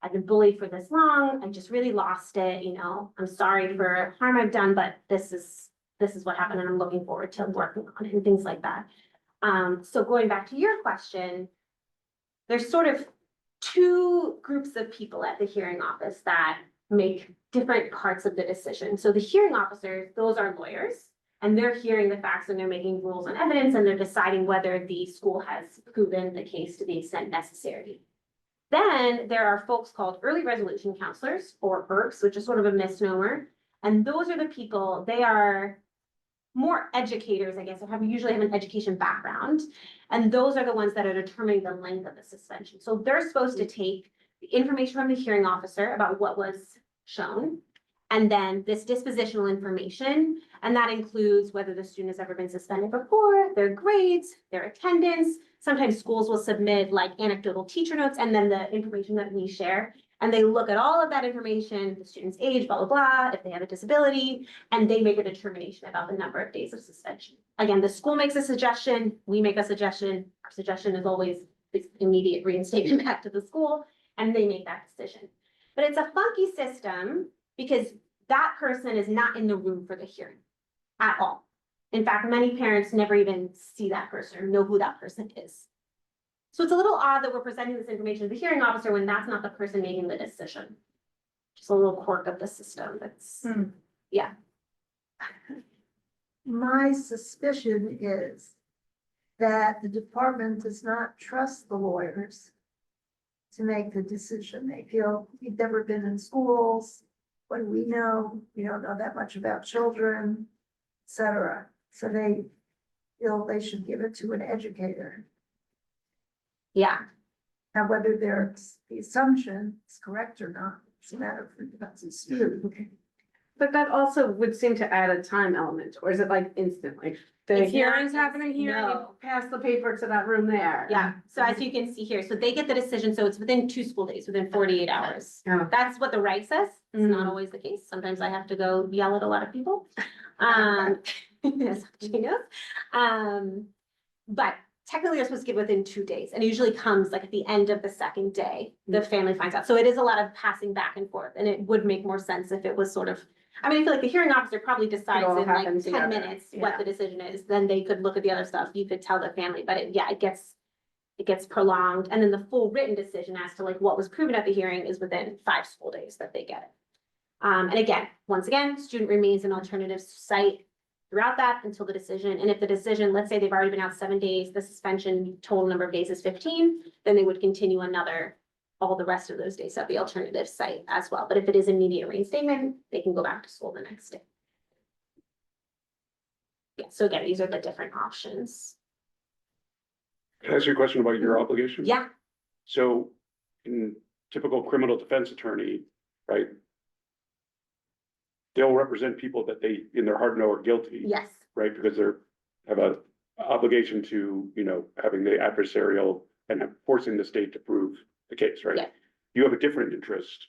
I've been bullied for this long. I just really lost it. I'm sorry for harm I've done, but this is what happened, and I'm looking forward to working on it and things like that. So going back to your question, there's sort of two groups of people at the hearing office that make different parts of the decision. So the hearing officers, those are lawyers, and they're hearing the facts and they're making rules on evidence, and they're deciding whether the school has proven the case to the extent necessary. Then there are folks called early resolution counselors, or ERCs, which is sort of a misnomer. And those are the people, they are more educators, I guess, or usually have an education background. And those are the ones that are determining the length of the suspension. So they're supposed to take the information from the hearing officer about what was shown, and then this dispositional information, and that includes whether the student has ever been suspended before, their grades, their attendance. Sometimes schools will submit like anecdotal teacher notes, and then the information that we share. And they look at all of that information, the student's age, blah, blah, blah, if they have a disability, and they make a determination about the number of days of suspension. Again, the school makes a suggestion, we make a suggestion. Our suggestion is always immediate reinstatement back to the school, and they make that decision. But it's a funky system because that person is not in the room for the hearing at all. In fact, many parents never even see that person or know who that person is. So it's a little odd that we're presenting this information to the hearing officer when that's not the person making the decision. Just a little quirk of the system. That's, yeah. My suspicion is that the department does not trust the lawyers to make the decision. They feel we've never been in schools. What do we know? We don't know that much about children, et cetera. So they feel they should give it to an educator. Yeah. Now, whether the assumption is correct or not, it's a matter of dispute. But that also would seem to add a time element, or is it like instantly? The It's hearing's not- happening here, you no. pass the paper to that room there. Yeah, so as you can see here, so they get the decision, so it's within 2 school days, within 48 hours. Yeah. That's what the right says. It's not Mhm. always the case. Sometimes I have to go yell at a lot of people. As she knows. But technically you're supposed to get within 2 days, and it usually comes like at the end of the second day, the family finds out. So it is a lot of passing back and forth, and it would make more sense if it was sort of, I mean, I feel like the hearing officer probably decides all in like happen 10 together. minutes what Yeah. the decision is, then they could look at the other stuff, you could tell the family, but it gets prolonged, and then the full written decision as to like what was proven at the hearing is within 5 school days that they get it. And again, once again, student remains an alternative site throughout that until the decision. And if the decision, let's say they've already been out 7 days, the suspension total number of days is 15, then they would continue all the rest of those days at the alternative site as well. But if it is immediate reinstatement, they can go back to school the next day. Yeah, so again, these are the different options. Can I ask you a question about your obligation? Yeah, So in typical criminal defense attorney, right? they'll represent people that they, in their heart know are guilty. Yes, Right, because they're, have a obligation to, having the adversarial and forcing the state to prove the case, right? Yeah. You have a different interest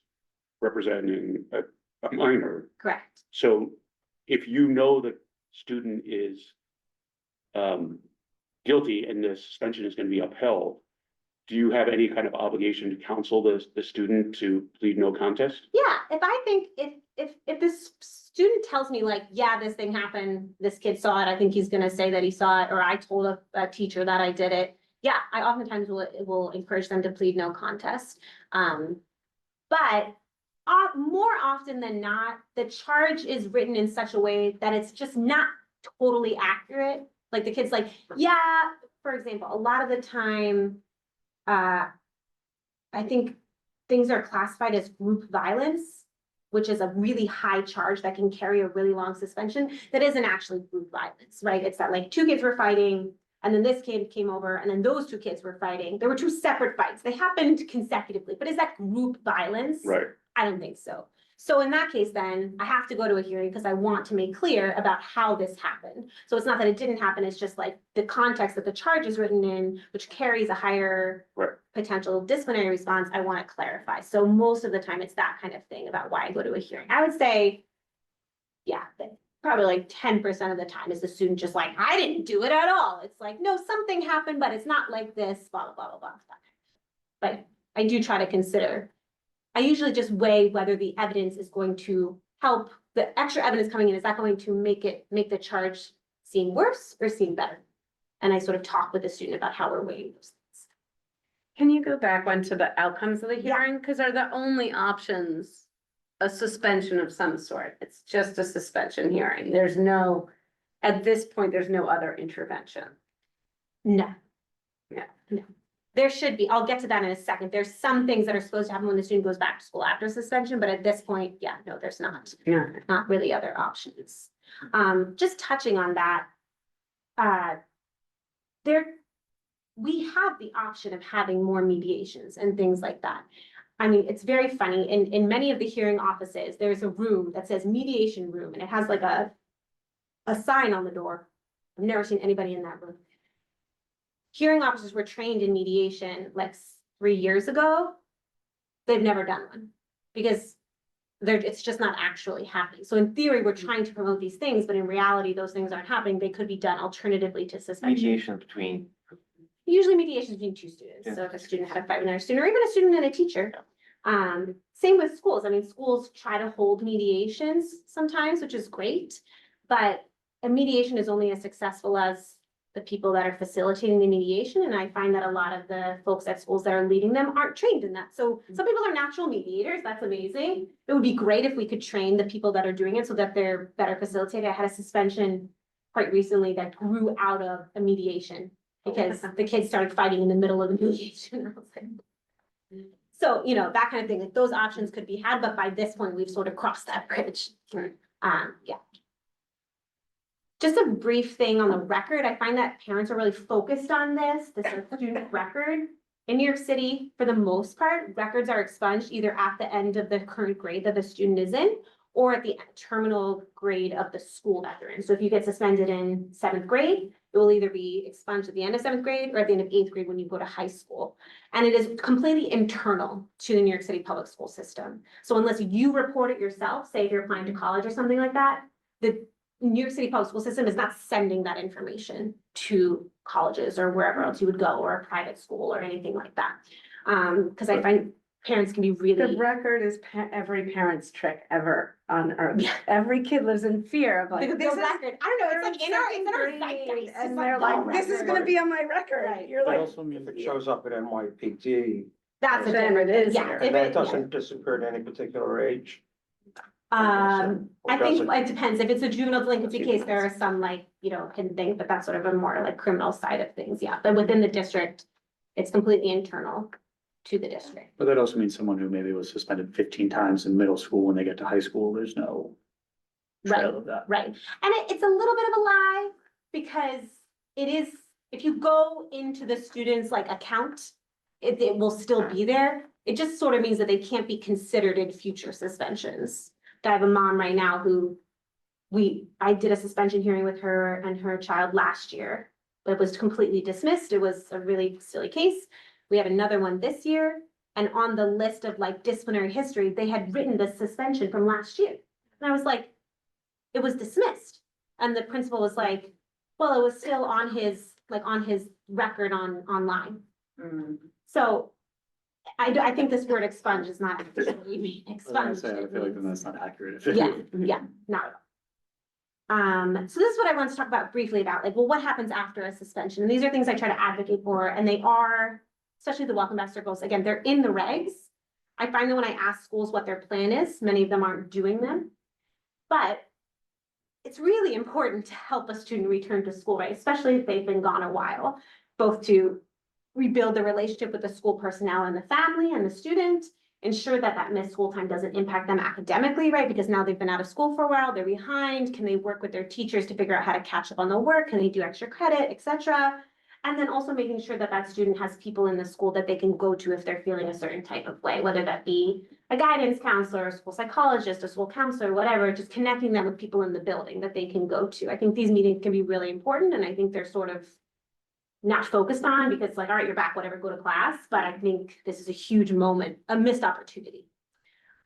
representing a minor. correct. So if you know the student is guilty and the suspension is gonna be upheld, do you have any kind of obligation to counsel the student to plead no contest? Yeah, if I think, if this student tells me like, yeah, this thing happened, this kid saw it, I think he's gonna say that he saw it, or I told a teacher that I did it. Yeah, I oftentimes will encourage them to plead no contest. But more often than not, the charge is written in such a way that it's just not totally accurate. Like the kid's like, yeah, for example, a lot of the time, I think things are classified as group violence, which is a really high charge that can carry a really long suspension. That isn't actually group violence, right? It's that like two kids were fighting, and then this kid came over, and then those two kids were fighting. There were two separate fights. They happened consecutively, but is that group violence? Right, I don't think so. So in that case, then I have to go to a hearing because I want to make clear about how this happened. So it's not that it didn't happen, it's just like the context that the charge is written in, which carries a higher Right. potential disciplinary response, I want to clarify. So most of the time, it's that kind of thing about why I go to a hearing. I would say, yeah, probably like 10% of the time is the student just like, I didn't do it at all. It's like, no, something happened, but it's not like this, blah, blah, blah, blah, blah. But I do try to consider, I usually just weigh whether the evidence is going to help, the extra evidence coming in, is that going to make the charge seem worse or seem better? And I sort of talk with the student about how we're weighing those things. Can you go back one to the outcomes of the Yeah. hearing? Because are the only options a suspension of some sort? It's just a suspension hearing. There's no, at this point, there's no other intervention. No. Yeah. No. There should be, I'll get to that in a second. There's some things that are supposed to happen when the student goes back to school after suspension, but at this point, yeah, no, there's not. Yeah. Not really other options. Just touching on that. We have the option of having more mediations and things like that. I mean, it's very funny, in many of the hearing offices, there's a room that says mediation room, and it has like a sign on the door. I've never seen anybody in that room. Hearing officers were trained in mediation like 3 years ago. They've never done one because it's just not actually happening. So in theory, we're trying to promote these things, but in reality, those things aren't happening. They could be done alternatively to suspension. Mediation between, Usually mediation is between two students. So if a student had a fight with another student, or even a student and a teacher. Same with schools. I mean, schools try to hold mediations sometimes, which is great. But a mediation is only as successful as the people that are facilitating the mediation. And I find that a lot of the folks at schools that are leading them aren't trained in that. So some people are natural mediators. That's amazing. It would be great if we could train the people that are doing it so that they're better facilitated. I had a suspension quite recently that grew out of a mediation because the kids started fighting in the middle of the mediation. I was like, so, that kind of thing, like those options could be had, but by this point, we've sort of crossed that bridge. Yeah. Just a brief thing on the record, I find that parents are really focused on this is student record. In New York City, for the most part, records are expunged either at the end of the current grade that the student is in, or at the terminal grade of the school that they're in. So if you get suspended in 7th grade, it will either be expunged at the end of 7th grade or at the end of 8th grade when you go to high school. And it is completely internal to the New York City public school system. So unless you report it yourself, say if you're applying to college or something like that, the New York City public school system is not sending that information to colleges or wherever else you would go, or a private school or anything like that. Because I find parents can be The really, record is every parent's trick ever on earth. Every kid lives in fear of like, the this is. record, I don't know, they're it's like in our second grade, zeitgeist. It's And they're like, this is gonna be on my record. Right. You're That like, also means if it shows up at NYPD, That's a Then different, it is yeah. here. if and that it- doesn't disappear at any particular age. I Or think does it? it depends. If it's a juvenile delinquency case, there are some like, hidden things, but that's sort of a more like criminal side of things, yeah. But within the district, it's completely internal to the district. But that also means someone who maybe was suspended 15 times in middle school, when they get to high school, there's no trail of that. Right, and it's a little bit of a lie, because it is, if you go into the student's like account, it will still be there. It just sort of means that they can't be considered in future suspensions. I have a mom right now who I did a suspension hearing with her and her child last year, but it was completely dismissed. It was a really silly case. We have another one this year, and on the list of like disciplinary history, they had written the suspension from last year. And I was like, it was dismissed. And the principal was like, well, it was still on his record online. Mm. So I think this word expunge is not actually I expunge. feel like then that's not accurate. Yeah, not at all. So this is what I want to talk about briefly about, like, well, what happens after a suspension? And these are things I try to advocate for, and they are, especially the welcome back circles, again, they're in the regs. I find that when I ask schools what their plan is, many of them aren't doing them. But it's really important to help a student return to school, right? Especially if they've been gone a while, both to rebuild the relationship with the school personnel and the family and the student, ensure that that missed school time doesn't impact them academically, right? Because now they've been out of school for a while, they're behind. Can they work with their teachers to figure out how to catch up on the work? Can they do extra credit, etc.? And then also making sure that that student has people in the school that they can go to if they're feeling a certain type of way, whether that be a guidance counselor, a school psychologist, a school counselor, whatever, just connecting them with people in the building that they can go to. I think these meetings can be really important, and I think they're sort of not focused on because like, all right, you're back, whatever, go to class. But I think this is a huge moment, a missed opportunity.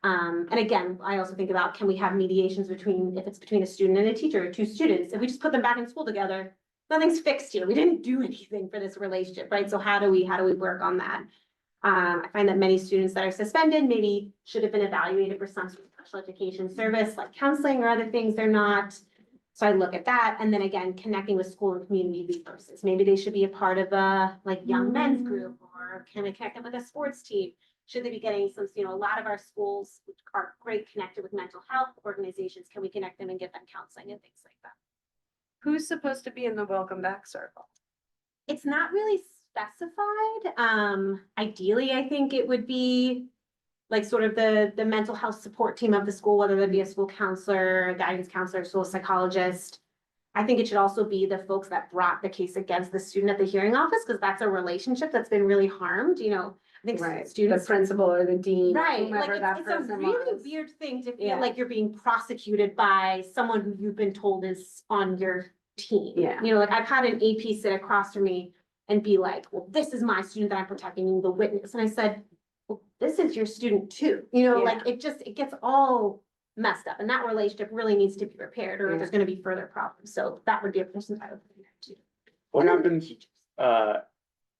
And again, I also think about, can we have mediations between, if it's between a student and a teacher, or two students, if we just put them back in school together, nothing's fixed here. We didn't do anything for this relationship, right? So how do we work on that? I find that many students that are suspended maybe should have been evaluated for some sort of special education service, like counseling or other things. They're not. So I look at that, and then again, connecting with school and community resources. Maybe they should be a part of a like young men's group, or can we connect them with a sports team? Should they be getting some, a lot of our schools are great connected with mental health organizations. Can we connect them and give them counseling and things like that? Who's supposed to be in the welcome back circle? It's not really specified. Ideally, I think it would be like sort of the mental health support team of the school, whether that be a school counselor, a guidance counselor, school psychologist. I think it should also be the folks that brought the case against the student at the hearing office, because that's a relationship that's been really harmed, I think Right, the students. principal or the dean, Right, whomever like that it's a person really was. weird thing to Yeah. feel like you're being prosecuted by someone who you've been told is on your team. Yeah. Like I've had an AP sit across from me and be like, well, this is my student that I'm protecting, the witness. And I said, well, this is your student too. Like it gets all messed up, and that relationship really needs to be repaired, or Yeah. there's gonna be further problems. So that would be a person I would connect to. What And then happens, teachers.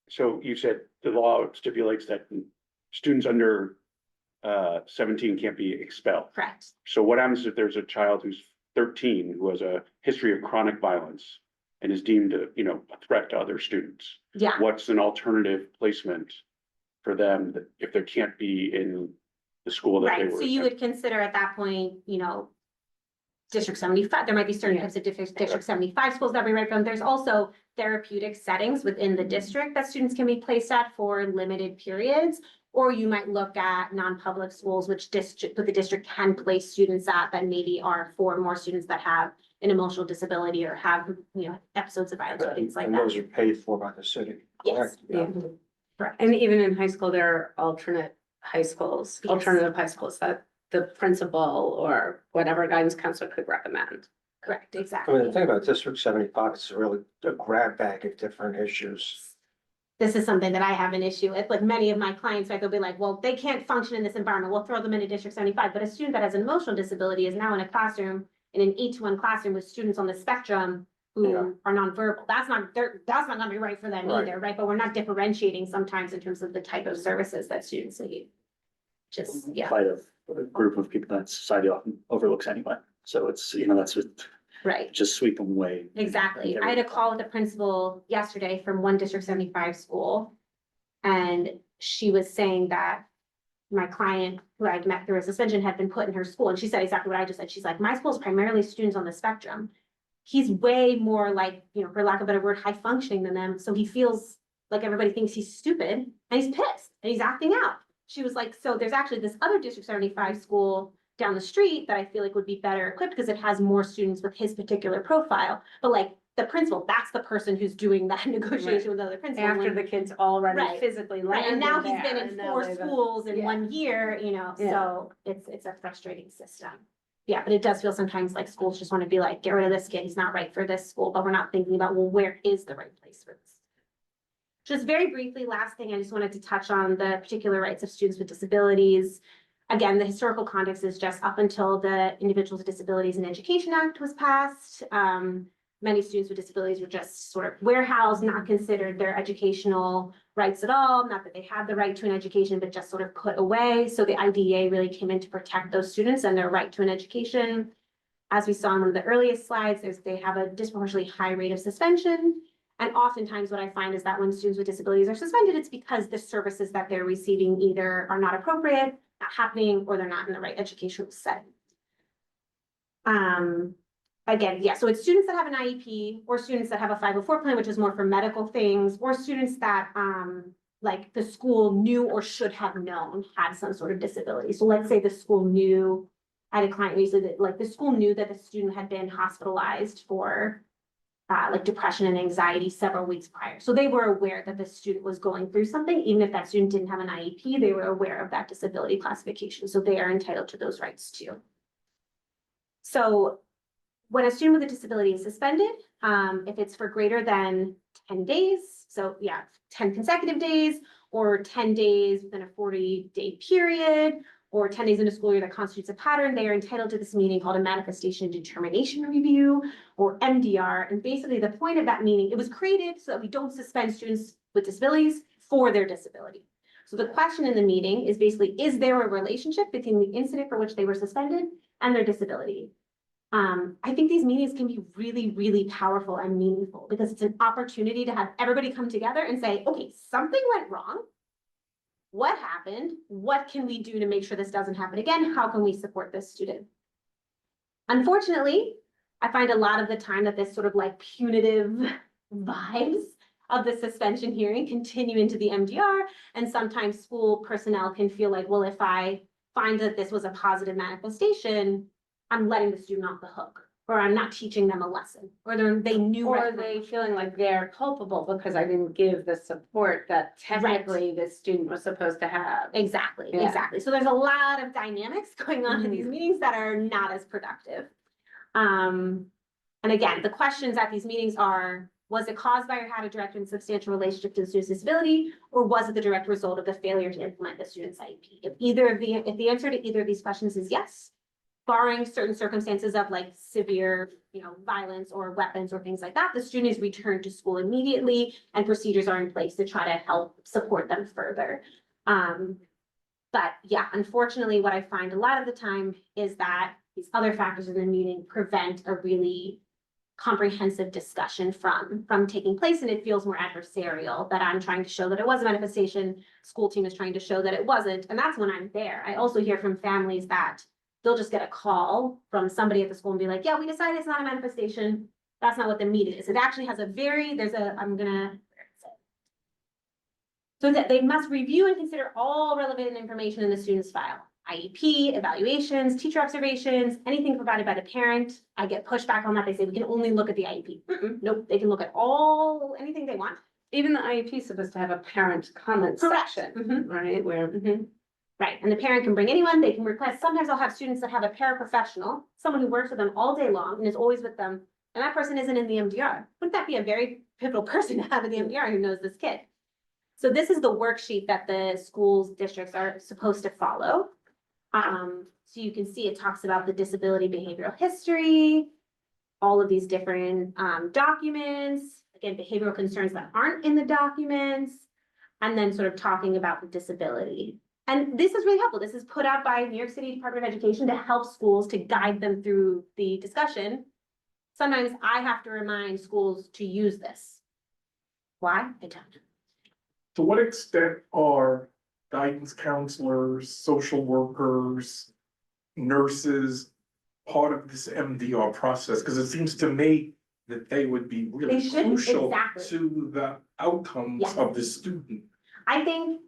so you said the law stipulates that students under 17 can't be expelled. Correct. So what happens if there's a child who's 13 who has a history of chronic violence and is deemed a threat to other students? Yeah. What's an alternative placement for them if they can't be in the school that they Right, were? so you would consider at that point, District 75, there might be certain types of District 75 schools that we write from. There's also therapeutic settings within the district that students can be placed at for limited periods. Or you might look at non-public schools, but the district can place students at that maybe are for more students that have an emotional disability or have, episodes of violence or things like And that. those are paid for by the city, Yes. correct? Yeah. Correct. And even in high school, there are alternate high schools, Yes. alternative high schools that the principal or whatever guidance counselor could recommend. Correct, I mean, the exactly. thing about District 75 is really a grab bag of different issues. This is something that I have an issue with, like many of my clients, right, they'll be like, well, they can't function in this environment, we'll throw them into District 75, but a student that has an emotional disability is now in a classroom, in an 8-to-1 classroom with students on the spectrum Yeah. who are nonverbal, that's not gonna be right for them Right. either, right, but we're not differentiating sometimes in terms of the type of services that students need. Just, yeah, Quite a group of people that society often overlooks anyway. So it's, that's right. just sweep them away. Exactly. I had a call with the principal yesterday from one District 75 school. And she was saying that my client, who I'd met through a suspension, had been put in her school. And she said exactly what I just said. She's like, my school is primarily students on the spectrum. He's way more like, for lack of a better word, high functioning than them. So he feels like everybody thinks he's stupid and he's pissed and he's acting out. She was like, so there's actually this other District 75 school down the street that I feel like would be better equipped because it has more students with his particular profile. But like the principal, that's the person who's doing that negotiation with the other principal. After the kids already Right. physically Right, and landed now he's there, been in and now 4 they've been- schools in Yeah. 1 year, Yeah. so it's a frustrating system. Yeah, but it does feel sometimes like schools just want to be like, get rid of this kid, he's not right for this school, but we're not thinking about, well, where is the right place for this? Just very briefly, last thing, I just wanted to touch on the particular rights of students with disabilities. Again, the historical context is just up until the Individuals with Disabilities in Education Act was passed. Many students with disabilities were just sort of warehoused, not considered their educational rights at all. Not that they had the right to an education, but just sort of put away. So the IDEA really came in to protect those students and their right to an education. As we saw in one of the earliest slides, they have a disproportionately high rate of suspension. And oftentimes what I find is that when students with disabilities are suspended, it's because the services that they're receiving either are not appropriate, not happening, or they're not in the right educational setting. Again, yeah, so it's students that have an IEP or students that have a 504 plan, which is more for medical things, or students that like the school knew or should have known had some sort of disability. So let's say the school knew, I had a client recently that like the school knew that the student had been hospitalized for like depression and anxiety several weeks prior. So they were aware that the student was going through something, even if that student didn't have an IEP, they were aware of that disability classification. So they are entitled to those rights too. So when a student with a disability is suspended, if it's for greater than 10 days, so yeah, 10 consecutive days, or 10 days within a 40-day period, or 10 days in a school year that constitutes a pattern, they are entitled to this meeting called a manifestation determination review, or MDR. And basically the point of that meeting, it was created so that we don't suspend students with disabilities for their disability. So the question in the meeting is basically, is there a relationship between the incident for which they were suspended and their disability? I think these meetings can be really, really powerful and meaningful because it's an opportunity to have everybody come together and say, okay, something went wrong. What happened? What can we do to make sure this doesn't happen again? How can we support this student? Unfortunately, I find a lot of the time that this sort of like punitive vibes of the suspension hearing continue into the MDR. And sometimes school personnel can feel like, well, if I find that this was a positive manifestation, I'm letting the student off the hook, or I'm not teaching them a lesson, or they knew. Or right they from- feeling like they're culpable because I didn't give the support that technically the student was supposed to have. Exactly, Yeah. exactly. So there's a lot of dynamics going on in these meetings that are not as productive. And again, the questions at these meetings are, was it caused by or had a direct and substantial relationship to the student's disability, or was it the direct result of the failure to implement the student's IEP? If the answer to either of these questions is yes, barring certain circumstances of like severe, violence or weapons or things like that, the student is returned to school immediately and procedures are in place to try to help support them further. But yeah, unfortunately, what I find a lot of the time is that these other factors in the meeting prevent a really comprehensive discussion from taking place, and it feels more adversarial, that I'm trying to show that it was a manifestation, school team is trying to show that it wasn't, and that's when I'm there. I also hear from families that they'll just get a call from somebody at the school and be like, yeah, we decided it's not a manifestation. That's not what the meeting is. It actually has so that they must review and consider all relevant information in the student's file. IEP, evaluations, teacher observations, anything provided by the parent. I get pushback on that. They say we can only look at the IEP. Nope, they can look at anything they want. Even the IEP is supposed to have a parent comment Correct. section, right, where. Right, and the parent can bring anyone, they can request, sometimes I'll have students that have a paraprofessional, someone who works with them all day long and is always with them, and that person isn't in the MDR. Wouldn't that be a very pivotal person to have in the MDR who knows this kid? So this is the worksheet that the schools districts are supposed to follow. So you can see it talks about the disability behavioral history, all of these different documents, again, behavioral concerns that aren't in the documents, and then sort of talking about the disability. And this is really helpful. This is put out by New York City Department of Education to help schools, to guide them through the discussion. Sometimes I have to remind schools to use this. Why? I don't know. To what extent are guidance counselors, social workers, nurses part of this MDR process? Because it seems to me that they would be really They should, crucial exactly. to the outcomes Yes. of the student. I think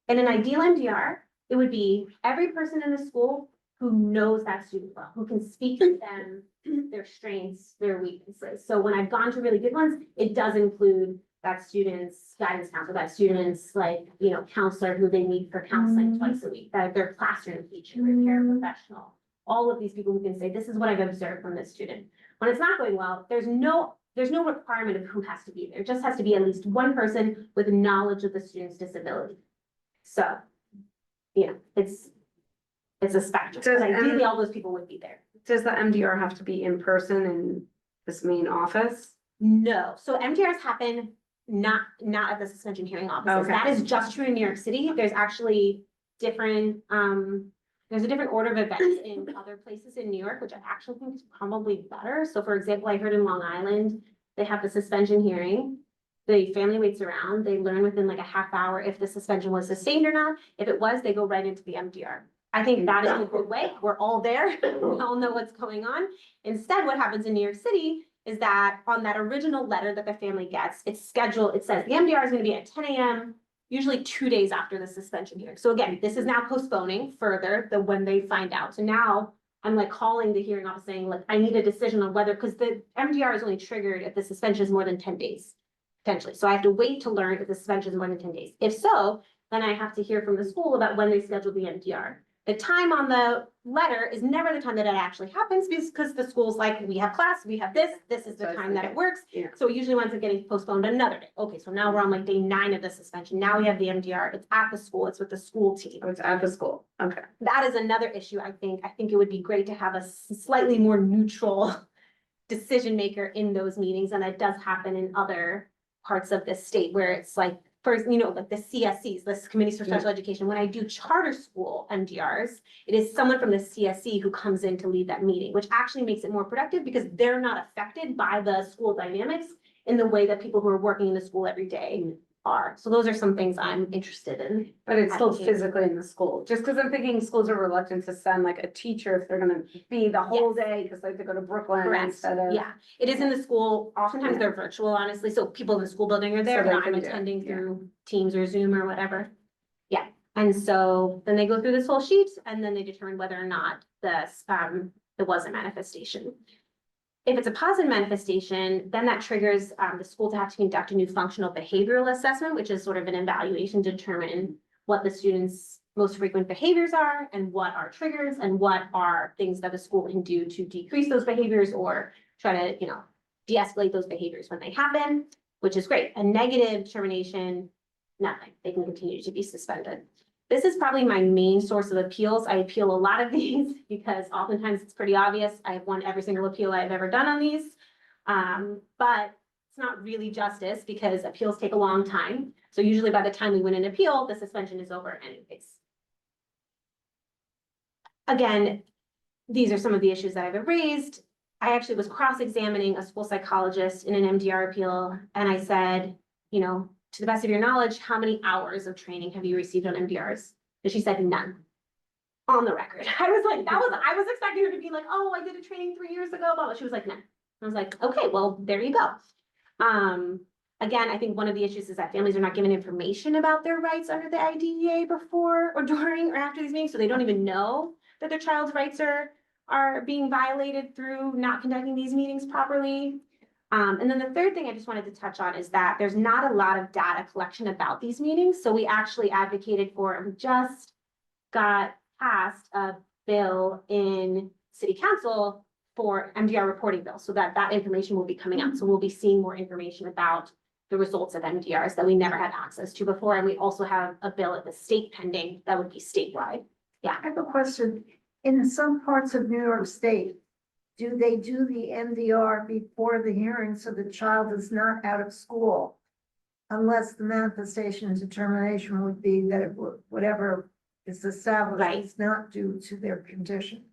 in an ideal MDR, it would be every person in the school who knows that student well, who can speak to them, their strengths, their weaknesses. So when I've gone to really good ones, it does include that student's guidance counselor, that student's counselor who they meet for counseling twice a week, that their classroom teacher, their paraprofessional. all of these people who can say, this is what I've observed from this student. When it's not going well, there's no requirement of who has to be there. It just has to be at least one person with knowledge of the student's disability. So, yeah, it's a spectrum, Does but ideally all those people would be there. Does the MDR have to be in person in this main office? No, so MDRs happen not at the suspension hearing offices. Okay. That is just true in New York City. There's actually different, there's a different order of events in other places in New York, which I actually think is probably better. So for example, I heard in Long Island, they have the suspension hearing. The family waits around, they learn within like a half hour if the suspension was sustained or not. If it was, they go right into the MDR. I think that is a good way. We're all there. We all know what's going on. Instead, what happens in New York City is that on that original letter that the family gets, it's scheduled, it says the MDR is gonna be at 10 a.m., usually 2 days after the suspension hearing. So again, this is now postponing further than when they find out. So now I'm like calling the hearing office saying, like, I need a decision on whether, because the MDR is only triggered if the suspension is more than 10 days, potentially. So I have to wait to learn if the suspension is more than 10 days. If so, then I have to hear from the school about when they schedule the MDR. The time on the letter is never the time that it actually happens because the school's like, we have class, we have this is the time that it works. Yeah. So it usually winds up getting postponed another day. Okay, so now we're on like day 9 of the suspension. Now we have the MDR. It's at the school. It's with the school team. Oh, it's at the school, okay. That is another issue, I think. I think it would be great to have a slightly more neutral decision maker in those meetings, and it does happen in other parts of the state where it's like, first, you know, like the CSCs, this Committees for Special Education, when I do charter school MDRs, it is someone from the CSC who comes in to lead that meeting, which actually makes it more productive because they're not affected by the school dynamics in the way that people who are working in the school every day are. So those are some things I'm interested in. But it's still Advocating. physically in the school, just because I'm thinking schools are reluctant to send like a teacher if they're gonna be the whole Yes. day, because they have to go to Brooklyn Correct. instead of. Yeah, it is in the school. Oftentimes they're virtual, honestly. So people in the school building are there, So they but I'm can do it, attending yeah. through Teams or Zoom or whatever. Yeah, and so then they go through this whole sheet and then they determine whether or not there was a manifestation. If it's a positive manifestation, then that triggers the school to have to conduct a new functional behavioral assessment, which is sort of an evaluation to determine what the students' most frequent behaviors are and what are triggers and what are things that the school can do to decrease those behaviors or try to, you know, de-escalate those behaviors when they happen, which is great. A negative termination, nothing. They can continue to be suspended. This is probably my main source of appeals. I appeal a lot of these because oftentimes it's pretty obvious. I have won every single appeal I've ever done on these. But it's not really justice because appeals take a long time. So usually by the time we win an appeal, the suspension is over anyways. Again, these are some of the issues that I've raised. I actually was cross-examining a school psychologist in an MDR appeal, and I said, you know, to the best of your knowledge, how many hours of training have you received on MDRs? And she said none. On the record. I was like, I was expecting her to be like, oh, I did a training 3 years ago, but she was like, no. I was like, okay, well, there you go. Again, I think one of the issues is that families are not given information about their rights under the IDEA before or during or after these meetings, so they don't even know that their child's rights are being violated through not conducting these meetings properly. And then the third thing I just wanted to touch on is that there's not a lot of data collection about these meetings. So we actually advocated for, we just got passed a bill in city council for MDR reporting bill, so that information will be coming out. So we'll be seeing more information about the results of MDRs that we never had access to before. And we also have a bill at the state pending that would be statewide. Yeah. I have a question. In some parts of New York State, do they do the MDR before the hearing so the child is not out of school? Unless the manifestation and determination would be that it would, whatever is established Right. is not due to their condition.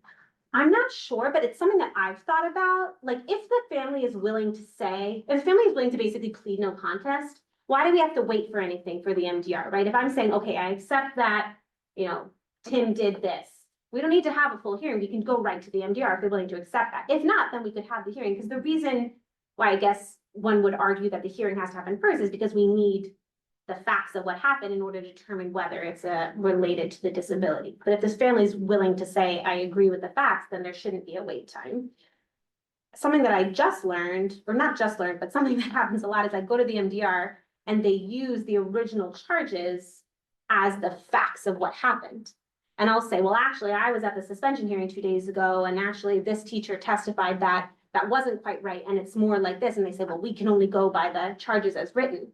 I'm not sure, but it's something that I've thought about. Like, if the family is willing to say, if the family is willing to basically plead no contest, why do we have to wait for anything for the MDR, right? If I'm saying, okay, I accept that, you know, Tim did this. We don't need to have a full hearing. We can go right to the MDR if they're willing to accept that. If not, then we could have the hearing, because the reason why I guess one would argue that the hearing has to happen first is because we need the facts of what happened in order to determine whether it's related to the disability. But if this family is willing to say, I agree with the facts, then there shouldn't be a wait time. Something that I just learned, or not just learned, but something that happens a lot is I go to the MDR and they use the original charges as the facts of what happened. And I'll say, well, actually, I was at the suspension hearing 2 days ago, and actually this teacher testified that that wasn't quite right, and it's more like this, and they say, well, we can only go by the charges as written.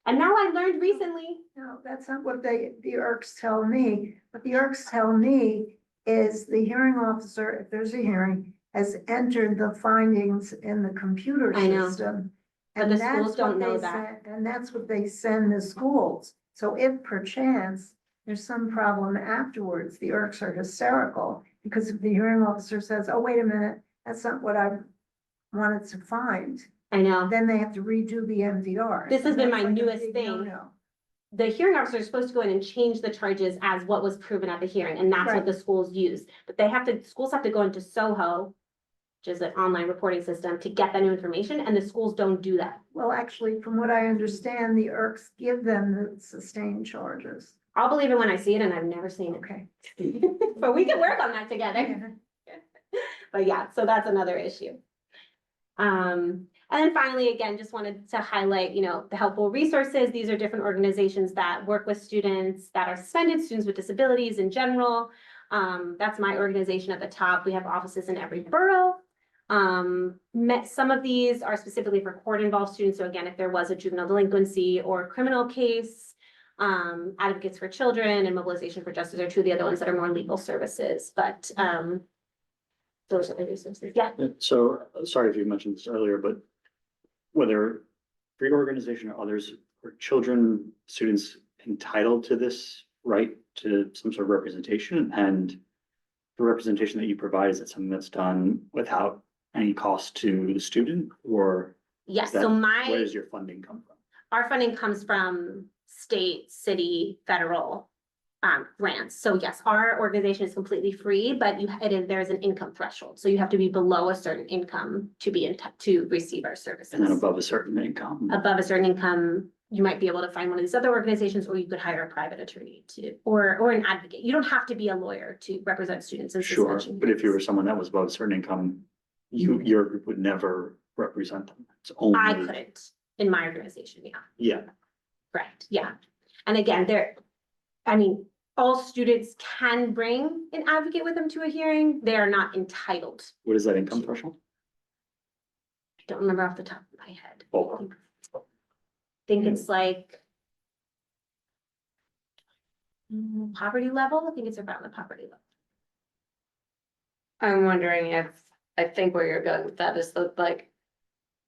And now I learned recently, No, that's not what the IRCs tell me. What the IRCs tell me is the hearing officer, if there's a hearing, has entered the findings in the computer I know. system. But And the that's schools what don't know they that. send- And that's what they send the schools. So if perchance there's some problem afterwards, the IRCs are hysterical. Because if the hearing officer says, oh, wait a minute, that's not what I wanted to find, I know, then they have to redo the MDR. This has been And my that's like a newest big thing. no-no. the hearing officer is supposed to go in and change the charges as what was proven at the hearing, and that's what Right. the schools use. But schools have to go into Soho, which is an online reporting system, to get that new information, and the schools don't do that. Well, actually, from what I understand, the IRCs give them the sustained charges. I'll believe it when I see it, and I've never seen Okay. it. But we can work on that together. But yeah, so that's another issue. And then finally, again, just wanted to highlight, the helpful resources. These are different organizations that work with students that are suspended, students with disabilities in general. That's my organization at the top. We have offices in every borough. Some of these are specifically for court-involved students. So again, if there was a juvenile delinquency or criminal case, Advocates for Children and Mobilization for Justice are two of the other ones that are more legal services, but, those are the resources. Yeah. So, sorry if you mentioned this earlier, but whether for your organization or others, are children, students entitled to this right to some sort of representation? And the representation that you provide, is it something that's done without any cost to the student, or Yes, that- so where does your funding come from? our funding comes from state, city, federal grants. So yes, our organization is completely free, but there's an income threshold. So you have to be below a certain income to to receive our services. And then above a certain income? Above a certain income, you might be able to find one of these other organizations, or you could hire a private attorney or an advocate. You don't have to be a lawyer to represent students in Sure, suspension but if you were hearings. someone that was above a certain income, your group would never represent them. It's only. I couldn't in my organization, yeah. Yeah, Correct, yeah. And again, all students can bring an advocate with them to a hearing. They are not entitled. what is that income threshold? I don't remember off the top of my head. Oh, I think it's like poverty level. I think it's around the poverty level. I'm wondering if, I think where you're going with that is that like,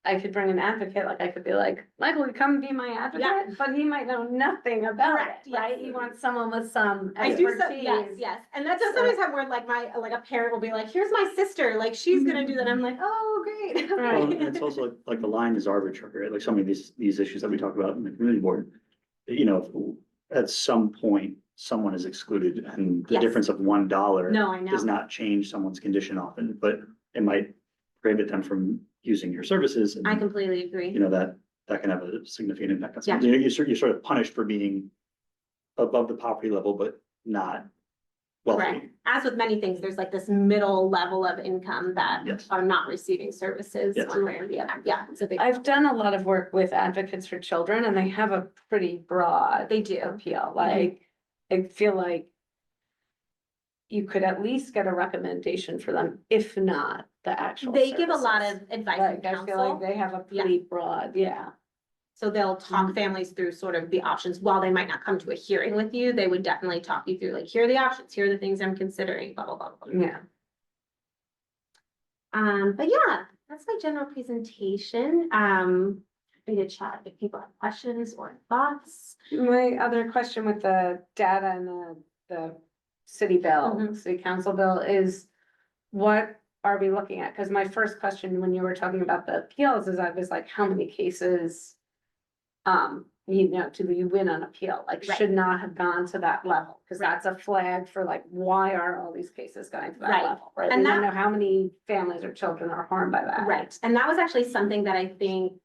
I could bring an advocate, like I could be like, Michael, come be my advocate, but he might know nothing about it, Correct, yes. right? You want someone with some I do, yes, expertise. yes. And that does sometimes have where like a parent will be like, here's my sister, like she's gonna do that. I'm like, oh, great. well, and it's also like the line is arbitrary, right? Like some of these issues that we talk about in the community board. At some point, someone is excluded, and the Yes. difference of $1 No, I does know. not change someone's condition often, but it might prohibit them from using your services. And, I completely agree. that can have a significant impact on Yeah. someone. You're sort of punished for being above the poverty level, but not wealthy. Correct. As with many things, there's like this middle level of income that Yes. are not receiving services Yes. one way or the other. Yeah, it's a big. I've done a lot of work with Advocates for Children and they have a pretty broad They do. appeal, like, I feel like you could at least get a recommendation for them, if not the actual They give a lot services. of advice and Like, I feel like counsel. they have a Yeah. pretty broad, yeah. So they'll talk Mhm. families through sort of the options. While they might not come to a hearing with you, they would definitely talk you through like, here are the options, here are the things I'm considering, blah, blah, blah, blah. Yeah. But yeah, that's my general presentation. Happy to chat if people have questions or thoughts. My other question with the data and the city bill, Mhm. city council bill is what are we looking at? Cause my first question when you were talking about the appeals is I was like, how many cases? Do we win on appeal? Like Right. should not have gone to that level, cause Right. that's a flag for like, why are all these cases going to that Right. level? Right, And we don't that- know how many families or children are harmed by that. Right, and that was actually something that I think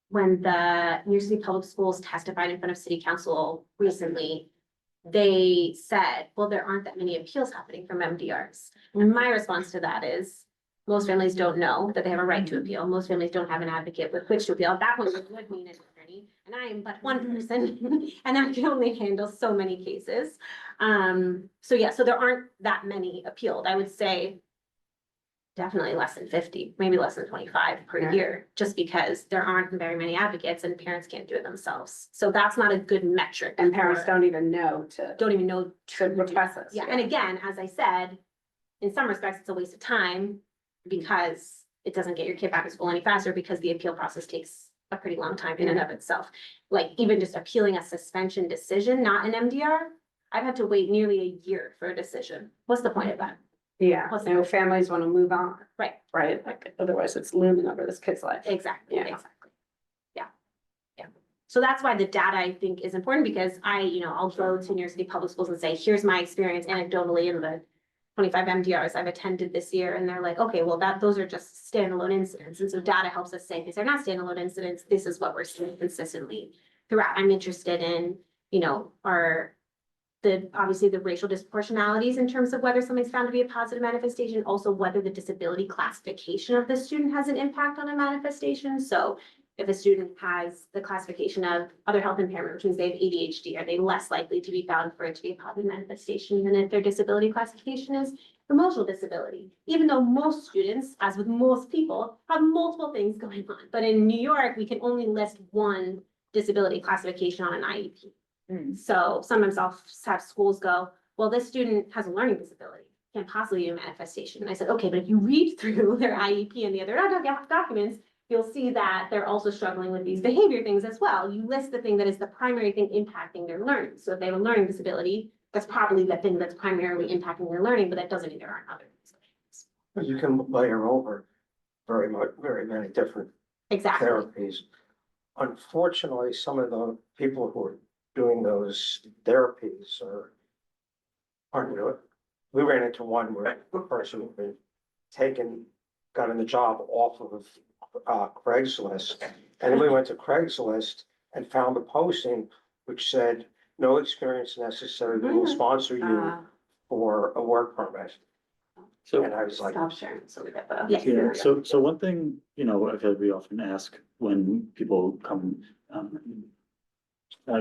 when the New York City Public Schools testified in front of city council recently, they said, well, there aren't that many appeals happening from MDRs. And my response to that is, Most families don't know that they have a right to appeal. Most families don't have an advocate with which to appeal. At that point, it would mean an attorney, and I am but one person, and I can only handle so many cases. So yeah, so there aren't that many appealed. I would say definitely less than 50, maybe less than 25 per Yeah. year, just because there aren't very many advocates and parents can't do it themselves. So that's not a good metric. And parents for- don't even know to don't even know to request this. yeah, and again, as I said, in some respects, it's a waste of time because it doesn't get your kid back to school any faster because the appeal process takes a pretty long time in and of itself. Like even just appealing a suspension decision, not an MDR, I've had to wait nearly a year for a decision. What's the point of that? Yeah, Plus- no families want to move on, Right, right? Like otherwise it's looming over this kid's life. exactly, Yeah. exactly. Yeah, yeah. So that's why the data I think is important because I'll go to New York City Public Schools and say, here's my experience anecdotally in the 25 MDRs I've attended this year, and they're like, okay, well, those are just standalone incidents, and so data helps us say, these are not standalone incidents, this is what we're seeing consistently throughout. I'm interested in, obviously the racial disproportionalities in terms of whether something's found to be a positive manifestation, also whether the disability classification of the student has an impact on a manifestation. So if a student has the classification of other health impairment, which means they have ADHD, are they less likely to be found for it to be a positive manifestation than if their disability classification is emotional disability? Even though most students, as with most people, have multiple things going on. But in New York, we can only list one disability classification on an IEP. So sometimes I'll have schools go, well, this student has a learning disability, can't possibly be a manifestation. And I said, okay, but if you read through their IEP and the other documents, you'll see that they're also struggling with these behavior things as well. You list the thing that is the primary thing impacting their learning. So if they have a learning disability, that's probably the thing that's primarily impacting their learning, but that doesn't mean there aren't other things. But you can layer over very many different Exactly. therapies. Unfortunately, some of the people who are doing those therapies aren't doing it. We ran into one where a person had been gotten the job off of Craigslist. And we went to Craigslist and found a posting which said, no experience necessary, we will sponsor you for a work permit. So. And I was like, Stop sharing, so we get the. Yeah. Yeah, so one thing, I feel like we often ask when people come,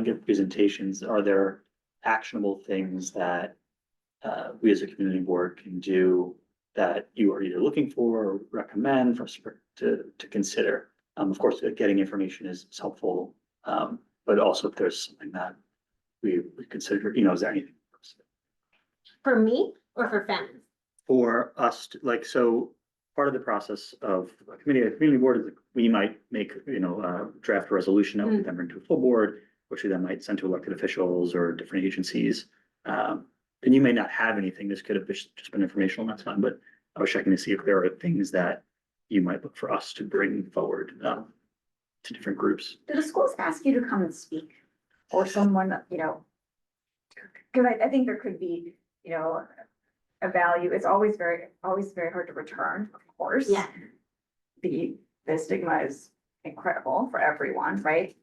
give presentations, are there actionable things that we as a community board can do that you are either looking for or recommend for us to consider? Of course, getting information is helpful, but also if there's something that we consider, is there anything For me or for families? for us to, so part of the process of a community board is we might make, draft a resolution that we then bring to a full board, which we then might send to elected officials or different agencies. And you may not have anything. This could have just been informational, that's fine, but I was checking to see if there are things that you might look for us to bring forward, to different groups. Do the schools ask you to come and speak? Or someone, cause I think there could be, a value, it's always very hard to return, of course. Yeah. The stigma is incredible for everyone, right?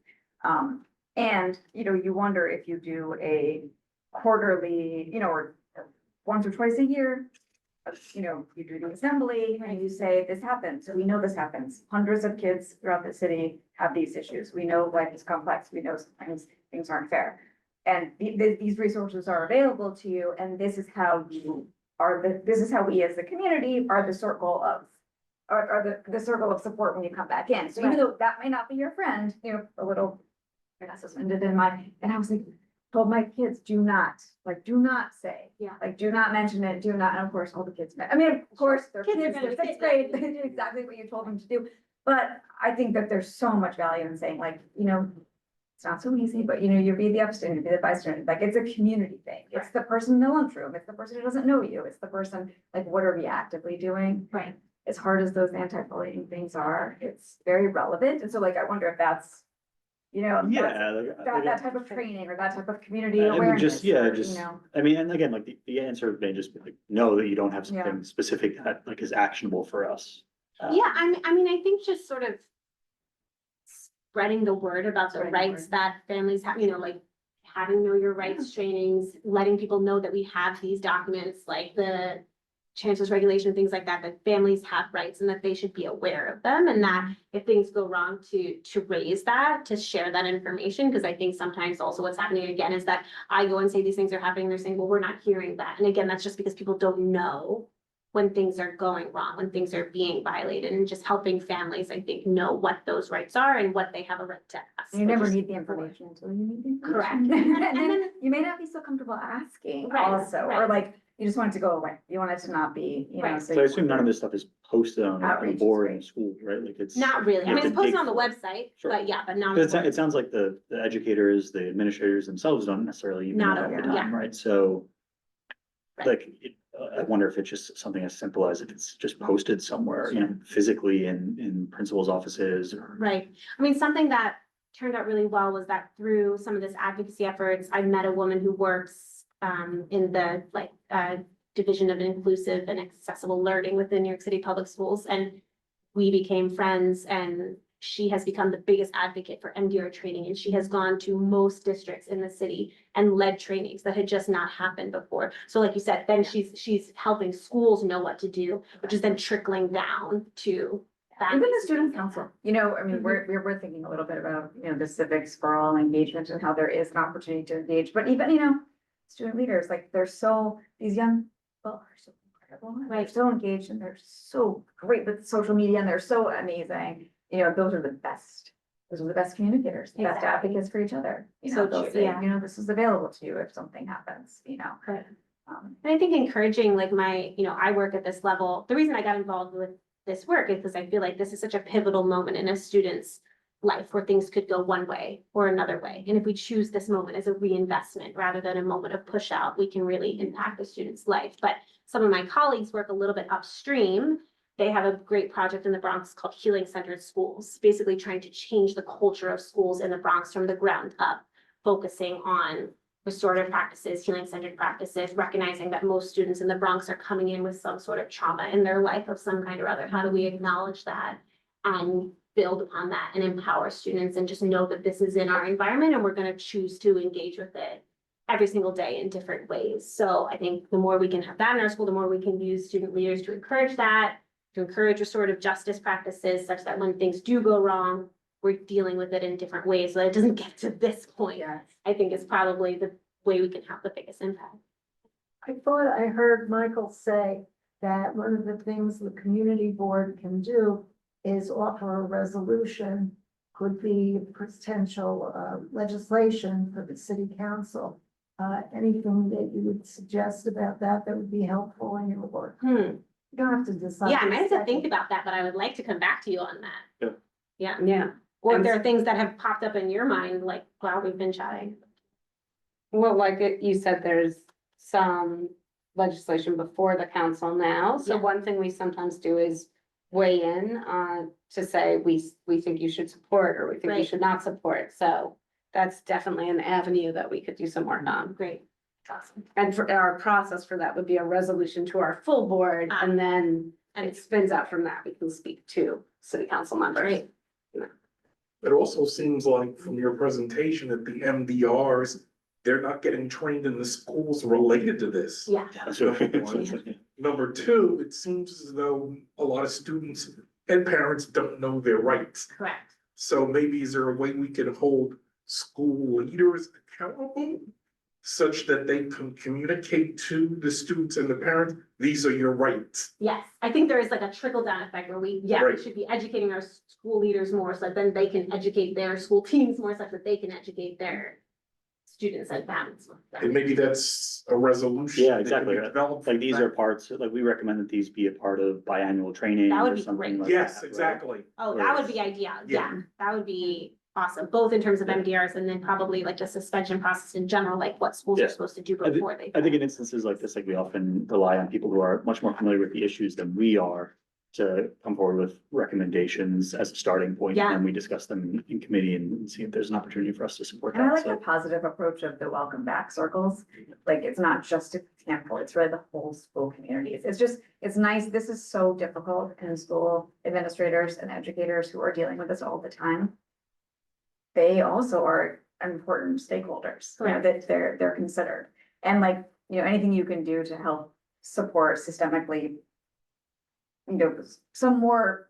And, you wonder if you do a quarterly, or once or twice a year, you do the assembly and you say, this happens, so we know this happens. Hundreds of kids throughout the city have these issues. We know life is complex. We know sometimes things aren't fair. And these resources are available to you, and this is how this is how we as a community are the circle of, the circle of support when you come back in. So even though that may not be your friend, a little, I got suspended and I was like, told my kids, do not say. Yeah. Do not mention it, do not, and of course, all the kids, of course, they're Kids are kids, gonna they're say sixth that. grade, they do exactly what you told them to do. But I think that there's so much value in saying it's not so easy, but you be the upstanding, you be the bystander, it's a community thing. It's the person in the lunchroom, it's the person who doesn't know you, it's the person, what are we actively doing? Right. As hard as those anti-bullying things are, it's very relevant, and so I wonder if that's, that type of training or that type of community I mean, awareness. and again, the answer may just be no, that you don't have something specific that is actionable for us. Yeah, I think just sort of spreading the word about the Spreading the rights word. that families have, having know your rights trainings, letting people know that we have these documents, like the chancellor's regulation, things like that, that families have rights and that they should be aware of them. And that if things go wrong, to raise that, to share that information. Because I think sometimes also what's happening again is that I go and say these things are happening, they're saying, well, we're not hearing that. And again, that's just because people don't know when things are going wrong, when things are being violated, and just helping families, I think, know what those rights are and what they have a right to ask. You never which is need the information until you need the information. Correct. And And then then- you may not be so comfortable asking Right, also, or right. like, you just want it to go away. You want it to not be, you know. Right. So I assume none of this stuff is posted on the Outreach is board great. in schools, right? Like it's. Not really. I you mean, have it's to posted dig on the for it. website, Sure. but yeah, but not. Cause it sounds like the educators, the administrators themselves don't necessarily even know Not all the aware, time, right? So. Right. Like, I wonder if it's just something as simple as if it's just posted somewhere, you know, physically in principals' offices or. Right. I mean, something that turned out really well was that through some of this advocacy efforts, I met a woman who works in the Division of Inclusive and Accessible Learning within New York City Public Schools, and we became friends, and she has become the biggest advocate for MDR training, and she has gone to most districts in the city and led trainings that had just not happened before. So like you said, then she's helping schools know what to do, which is then trickling down to Even families. the student council, you know, I mean, we're thinking a little bit about, you know, the civics for all engagement and how there is an opportunity to engage, but even, you know, student leaders, like, these young people are so incredible, and they're Right. so engaged and they're so great with social media and they're so amazing. You know, those are the best communicators, the best Exactly. advocates for each other. You So know, they'll true, say, yeah. you know, this is available to you if something happens, you know. Right. Um, And I think encouraging, like I work at this level, the reason I got involved with this work is because I feel like this is such a pivotal moment in a student's life where things could go one way or another way. And if we choose this moment as a reinvestment rather than a moment of push out, we can really impact the student's life. But some of my colleagues work a little bit upstream. They have a great project in the Bronx called Healing Centered Schools, basically trying to change the culture of schools in the Bronx from the ground up, focusing on restorative practices, healing centered practices, recognizing that most students in the Bronx are coming in with some sort of trauma in their life of some kind or other. How do we acknowledge that and build upon that and empower students and just know that this is in our environment and we're going to choose to engage with it every single day in different ways. So I think the more we can have that in our school, the more we can use student leaders to encourage that, to encourage restorative justice practices such that when things do go wrong, we're dealing with it in different ways so that it doesn't get to this point. Yeah. I think is probably the way we can have the biggest impact. I thought I heard Michael say that one of the things the community board can do is offer a resolution, could be potential legislation for the city council. Anything that you would suggest about that would be helpful in your work? You don't have to decide. Yeah, I might have to this think second. about that, but I would like to come back to you on that. Yeah. Yeah. Or if And- there are things that have popped up in your mind, like while we've been chatting. Well, you said, there's some legislation before the council now. So Yeah. one thing we sometimes do is weigh in to say, we think you should support, or we think you Right. should not support. So that's definitely an avenue that we could do some work on. Great. Awesome. And for our process for that would be a resolution to our full board, Ah. and then And it spins out from that. We can speak to city council members. Great. It also seems like from your presentation that the MDRs, they're not getting trained in the schools related to this. Yeah, Number two, it seems as though a lot of students and parents don't know their rights. correct. So maybe is there a way we can hold school leaders accountable? Such that they can communicate to the students and the parents, these are your rights. Yes, I think there is like a trickle down effect where we Right. should be educating our school leaders more so that then they can educate their school teams more so that they can educate their students and families. And maybe that's a resolution. Yeah, that can be exactly. developed Like from these that. are parts, like we recommend that these be a part of biannual training That would or be something great. like that. Yes, right? exactly. Oh, that would be ideal. Yeah, that would be awesome, both in terms of MDRs and then probably like the suspension process in general, like what schools Yeah. are supposed to do I before they. I think in instances like this, like we often rely on people who are much more familiar with the issues than we are to come forward with recommendations as a starting point, Yeah. and we discuss them in committee and see if there's an opportunity for us to support And I that. like the So, positive approach of the welcome back circles. Like, it's not just a handful, it's really the whole school communities. It's just, it's nice. This is so difficult in school administrators and educators who are dealing with this all the time. They also are important stakeholders, you know, that they're considered. And like, you know, anything you can do to help support systemically, you know, some more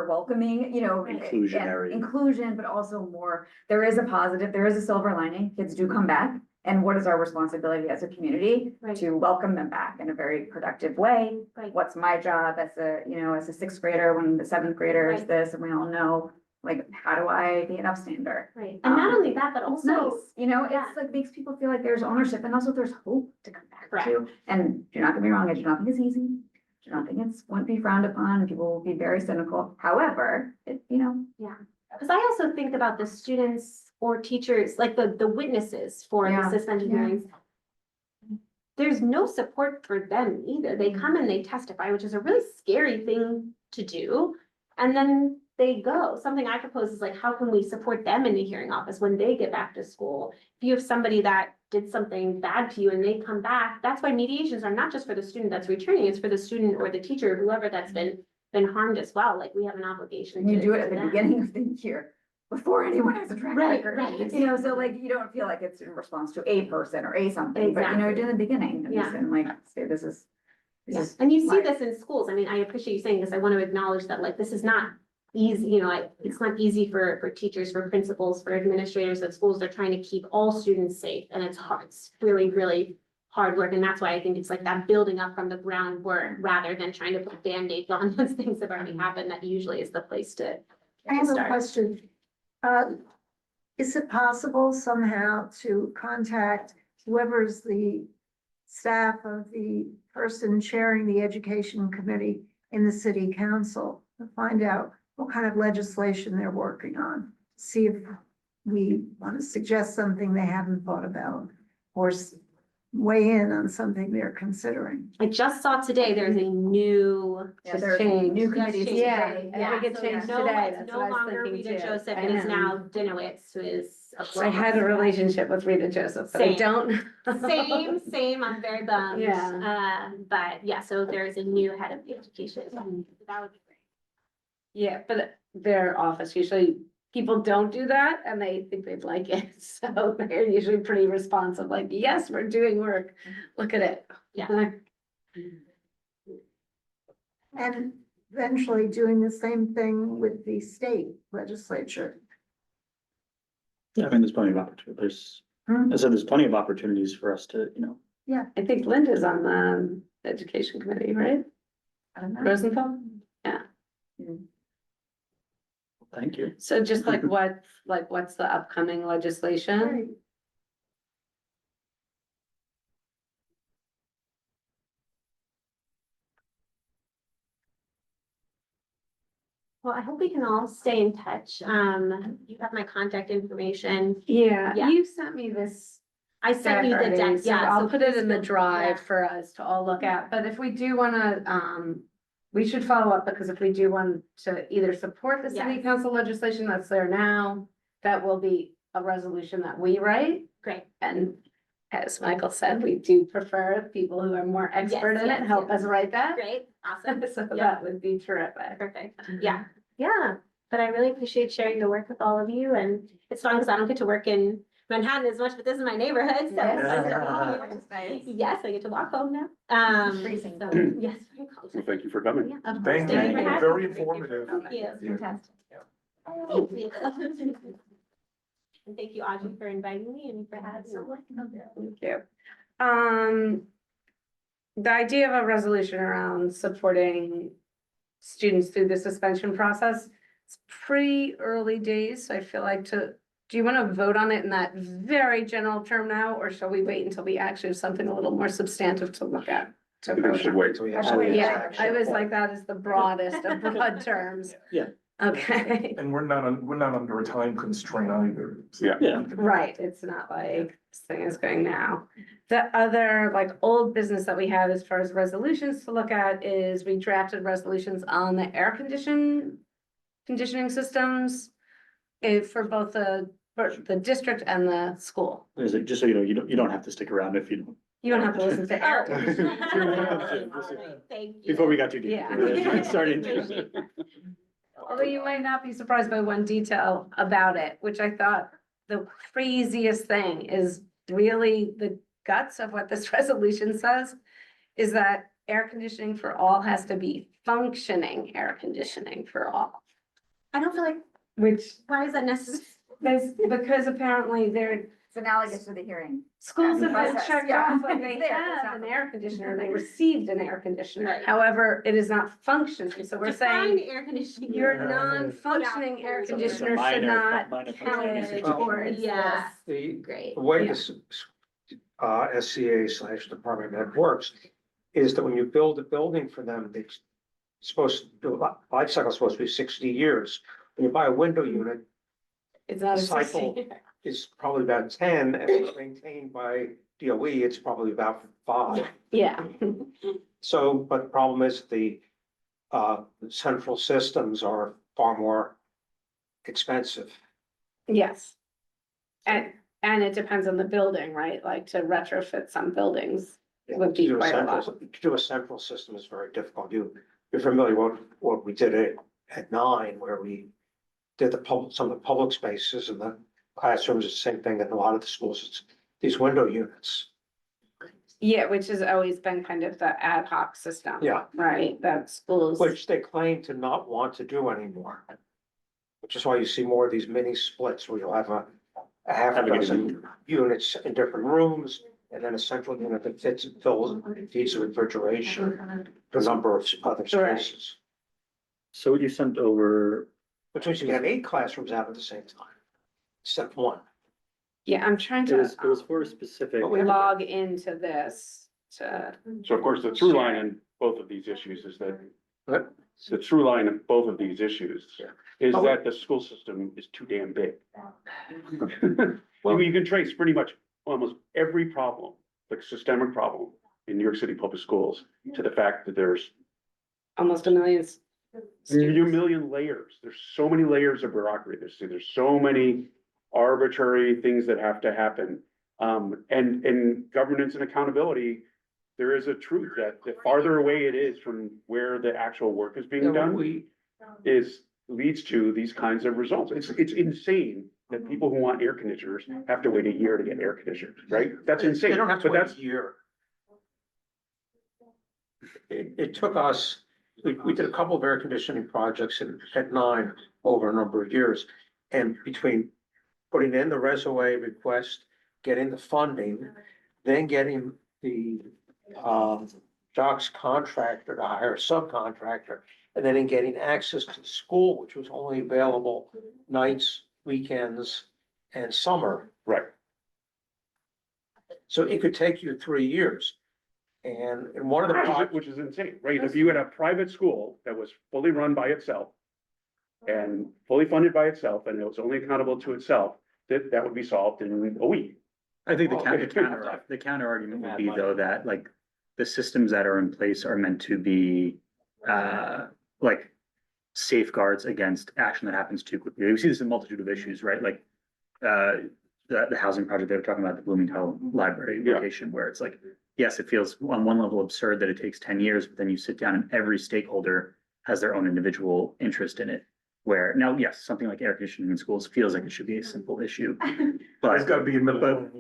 welcoming, you know. and Inclusionary. Inclusion, but also more, there is a positive, there is a silver lining, kids do come back. And what is our responsibility as a community Right. to welcome them back in a very productive way? Right. What's my job as a, you know, as a sixth grader when the seventh grader is Right. this, and we all know, like, how do I be an upstander? Right, and not only that, but It's also, nice, you know, yeah. it's like makes people feel like there's ownership and also there's hope to come back Correct. to. And do not get me wrong, I do not think it's easy. Do not think it's, won't be frowned upon, and people will be very cynical. However, it, you know, because I also think about the students or teachers, like the witnesses for the Yeah. suspension Yeah. hearings. There's no support for them either. They come and they testify, which is a really scary thing to do. And then they go. Something I propose is like, how can we support them in the hearing office when they get back to school? If you have somebody that did something bad to you and they come back, that's why mediations are not just for the student that's returning, it's for the student or the teacher, whoever that's been harmed as well. Like, we have an obligation. and you to- do it at to the them. beginning of the year. Before anyone has a track Right, record, right. you know, so like, you don't feel like it's in response to a person or a something, but you know, Exactly. in the beginning, and Yeah. just, and like, say, this is. Yeah, and you see life. this in schools. I mean, I appreciate you saying this. I want to acknowledge that, like, this is not easy, you know, it's not easy for teachers, for principals, for administrators at schools. They're trying to keep all students safe, and it's hard. It's really, really hard work, and that's why I think it's like that building up from the groundwork rather than trying to put Band-Aids on once things have already happened. That usually is the place to I have a start. question. Is it possible somehow to contact whoever's the staff of the person chairing the education committee in the city council to find out what kind of legislation they're working on? See if we want to suggest something they haven't thought about or weigh in on something they're considering. I just saw today, there's a new. Yeah, there's changed. new Just committees. changed. Yeah, today. I Yeah, think it so changed no, today. it's That's no what I was longer thinking Rita too. Joseph, I it is know. now Dinowitz, who is. I had a relationship with Rita Joseph, but I Same. don't. Same, I'm very bummed. Yeah. But yeah, so there's a new head of education. That would be great. Yeah, but their office, usually people don't do that and they think they'd like it. So they're usually pretty responsive, like, yes, we're doing work. Look at it. Yeah. And eventually doing the same thing with the state legislature. Yeah, I mean, there's plenty of opportunities. Hmm. I said, there's plenty of opportunities for us to, you know, I think Linda's on the education committee, right? I don't know. Rosenthal? thank you. So just like what's the upcoming legislation? Well, I hope we can all stay in touch. You have my contact information. Yeah, Yeah. you sent me this. I sent you the already, deck, so yeah. I'll so put it please in the feel- drive yeah. for us to all look at, but if we do wanna, we should follow up, because if we do want to either support the city Yes. council legislation that's there now, that will be a resolution that we write, Great, and as Michael said, we do prefer people who are more expert in it, yes, help yes. us write that. great, awesome, So Yeah. that would be terrific. perfect, yeah, yeah. But I really appreciate sharing the work with all of you, and it's fun because I don't get to work in Manhattan as much, but this is my neighborhood, so. it's fun to be here. It's nice. Yes, I get to walk home now. Freezing. So, yes. very cold. Well, thank you for coming. Yeah, of course. Thank Thank you. for having Very me. informative. Thank you. Fantastic. Thank you. And thank you, Audrey, for inviting me and for having me. Thank you. The idea of a resolution around supporting students through the suspension process, it's pretty early days, so I feel like do you want to vote on it in that very general term now, or shall we wait until we actually have something a little more substantive to look at? To I think we vote should on? wait. So we I actually- believe- Yeah, I was like, that is the broadest of broad terms. Yeah. Okay, And we're not under a time constraint either. So Yeah. Yeah. we can- right, it's not like this thing is going now. The other like old business that we have as far as resolutions to look at is we drafted resolutions on the conditioning systems. For both for the district and the school. Is it, just so you know, you don't have to stick around if you don't, You don't have to listen to air. You're welcome to. Thank you. before we got too deep. Yeah. Starting. Although you might not be surprised by one detail about it, which I thought the craziest thing is really the guts of what this resolution says. is that air conditioning for all has to be functioning air conditioning for all. I don't feel like, Which, why is that necessary? because apparently their It's analogous to the hearing. schools have been Process, checked yeah. off, like they There, it's have not- an air conditioner, they received an air conditioner. Right. However, it is not functioning, so we're Define saying air conditioning. your non-functioning air So it's a conditioner should minor- not minor count functioning towards Yeah. this. The, Great. the way Yeah. this, SCA / department head works is that when you build a building for them, it's supposed to, the life cycle is supposed to be 60 years. When you buy a window unit, It's not a Cycle. system. it's probably about 10, and it's maintained by DOE, it's probably about 5. Yeah, So, but the problem is the central systems are far more expensive. yes. And it depends on the building, right? Like to retrofit some buildings would be To do a quite a central- lot. To do a central system is very difficult. You're familiar with what we did at 9, where we did some of the public spaces and the classrooms, the same thing in a lot of the schools, it's these window units. Yeah, which has always been kind of the ad hoc system. Yeah. Right, that schools. Which they claim to not want to do anymore. Which is why you see more of these mini splits where you'll have a half a Having a dozen units in different rooms. And then a central unit that fits and fills, feeds refrigeration, the number of other Right. spaces. So what you sent over, Which means you can have 8 classrooms out at the same time, except 1. Yeah, I'm trying it was to for a specific, But we have- log into this to, So of course, the through line in both of these issues is that, What? the through line in both of these issues Yeah. is Oh, that the school system is too damn big. You can trace pretty much almost every problem, like systemic problem in New York City public schools to the fact that there's almost a million. a million layers. There's so many layers of bureaucracy. There's so many arbitrary things that have to happen. And governance and accountability, there is a truth that the farther away it is from where the actual work is being done leads to these kinds of results. It's insane that people who want air conditioners have to wait a year to get air conditioners, right? That's insane. They don't have to But wait that's, a year. It took us, we did a couple of air conditioning projects at 9 over a number of years. And between putting in the reservoir request, getting the funding, then getting the Doc's contractor to hire a subcontractor, and then in getting access to the school, which was only available nights, weekends, and summer. right. So it could take you 3 years. And in one of the projects, Which is insane, right? If you had a private school that was fully run by itself and fully funded by itself, and it was only accountable to itself, that would be solved in a week. I think Okay. the counter argument would be though that like the systems that are in place are meant to be like safeguards against action that happens too quickly. We see this in a multitude of issues, right? Like the housing project they were talking about, the Bloomington Library Yeah. location, where it's like, yes, it feels on one level absurd that it takes 10 years, but then you sit down and every stakeholder has their own individual interest in it. Where now, yes, something like air conditioning in schools feels like it should be a simple issue, but It's gotta be in the middle.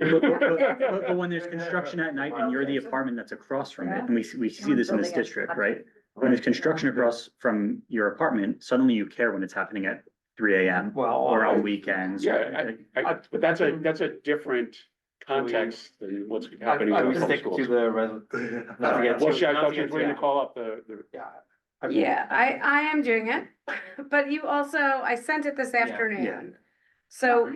but when there's construction at night and you're the apartment that's across from it, and we see this in this district, right? When there's construction across from your apartment, suddenly you care when it's happening at 3 AM well, or on weekends. Yeah, but that's a different context than what's happening I in would public stick to schools. the not to get Well, too- Shaq, I not thought to you get were going to too- call up the, yeah. Yeah, I am doing it, but you also, I sent it this afternoon. So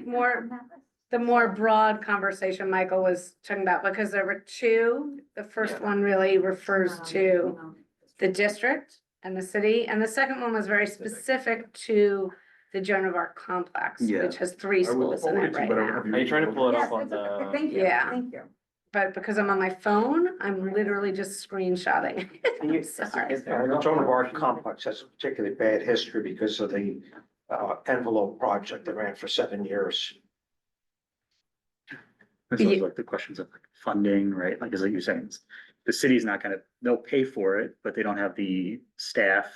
the more broad conversation Michael was talking about, because there were 2. The first one really refers to the district and the city, and the second one was very specific to the Joan of Arc complex, Yeah. which has 3 schools in it right now. Are you trying to pull it Yes, up on it's okay. the? Thank you, Yeah. thank you. But because I'm on my phone, I'm literally just screenshotting. I'm sorry. The Joan of Arc complex has a particularly bad history because of the envelope project that ran for 7 years. This is like the questions of like funding, right? Like, as like you're saying, the city's not gonna, they'll pay for it, but they don't have the staff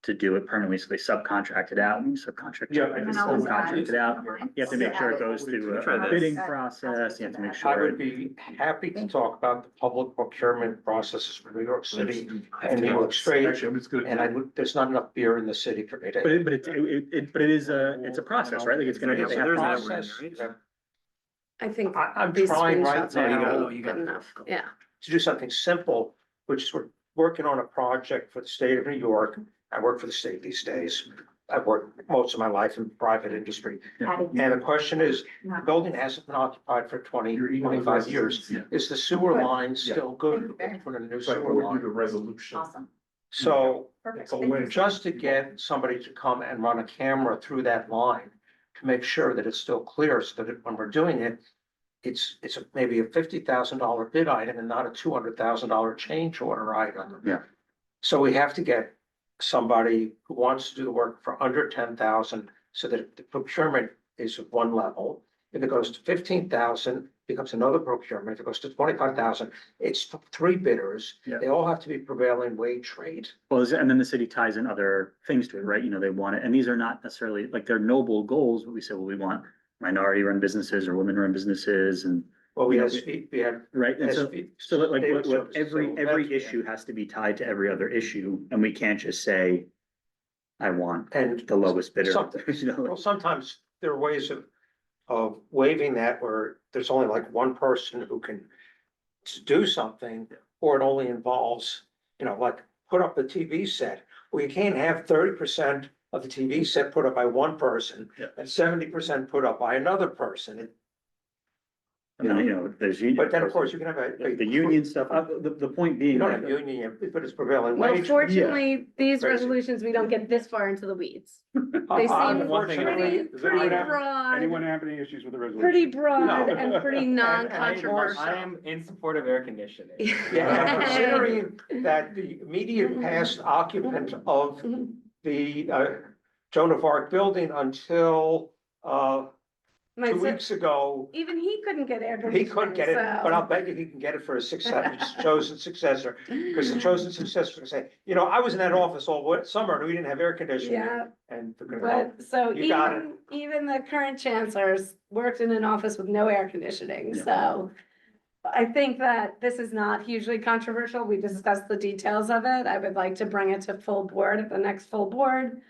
to do it permanently, so they subcontract it out, and you subcontract. Yeah, I it, just- subcontract it out, you have to make sure it goes through a bidding Yeah. process, you have to make I sure. would be happy to talk about the public procurement processes for New York City and New York State. Actually, I'm just gonna. And there's not enough beer in the city for me to. But it is it's a process, right? Like it's gonna, Yeah, they so have there's to- that process, I think I'm these trying right screenshots are now really good enough, yeah. to do something simple, which is we're working on a project for the state of New York. I work for the state these days. I've worked most of my life in private industry. And the question is, the building hasn't been occupied for 25 years. Is the sewer line still good? For the new So I sewer forward you line. the resolution. Awesome. So Perfect. So when- just to get somebody to come and run a camera through that line to make sure that it's still clear, so that when we're doing it, it's maybe a $50,000 bid item and not a $200,000 change order item. Yeah. So we have to get somebody who wants to do the work for under 10,000, so that the procurement is at one level. If it goes to 15,000, becomes another procurement. If it goes to 25,000, it's three bidders. Yeah. They all have to be prevailing wage rate. Well, and then the city ties in other things to it, right? You know, they want it, and these are not necessarily, like, they're noble goals, but we say, well, we want minority-run businesses or women-run businesses and, Well, we You know, had right? And so, SV so like, David what services, every so that's- issue has to be tied to every other issue, and we can't just say, I want And the lowest bidder, Something- you know? well, sometimes there are ways of waiving that where there's only like one person who can do something, or it only involves, like put up the TV set. Well, you can't have 30% of the TV set put up by one person Yeah. and 70% put up by another person. And then, you know, there's. But then, of course, you can have The union stuff, the point You being. don't that- have union, but it's prevailing Well, wage. fortunately, these Crazy. resolutions, we don't get this far into the weeds. They seem Unfortunately, pretty, pretty broad, Anyone have any issues with the resolution? pretty broad No. and pretty I non-controversial. am in support of air conditioning. Yeah, and considering that the immediate past occupant of the Joan of Arc building until My 2 son- weeks ago, Even he couldn't get air he conditioning. couldn't get it, so- but I'll bet you he can get it for his chosen successor. Because the chosen successor can say, I was in that office all summer and we didn't have air conditioning. Yeah, And they're gonna go, but so You got even the current chancellors worked in an office with no air conditioning, Yeah. so. I think that this is not hugely controversial. We discussed the details of it. I would like to bring it to full board at the next full board.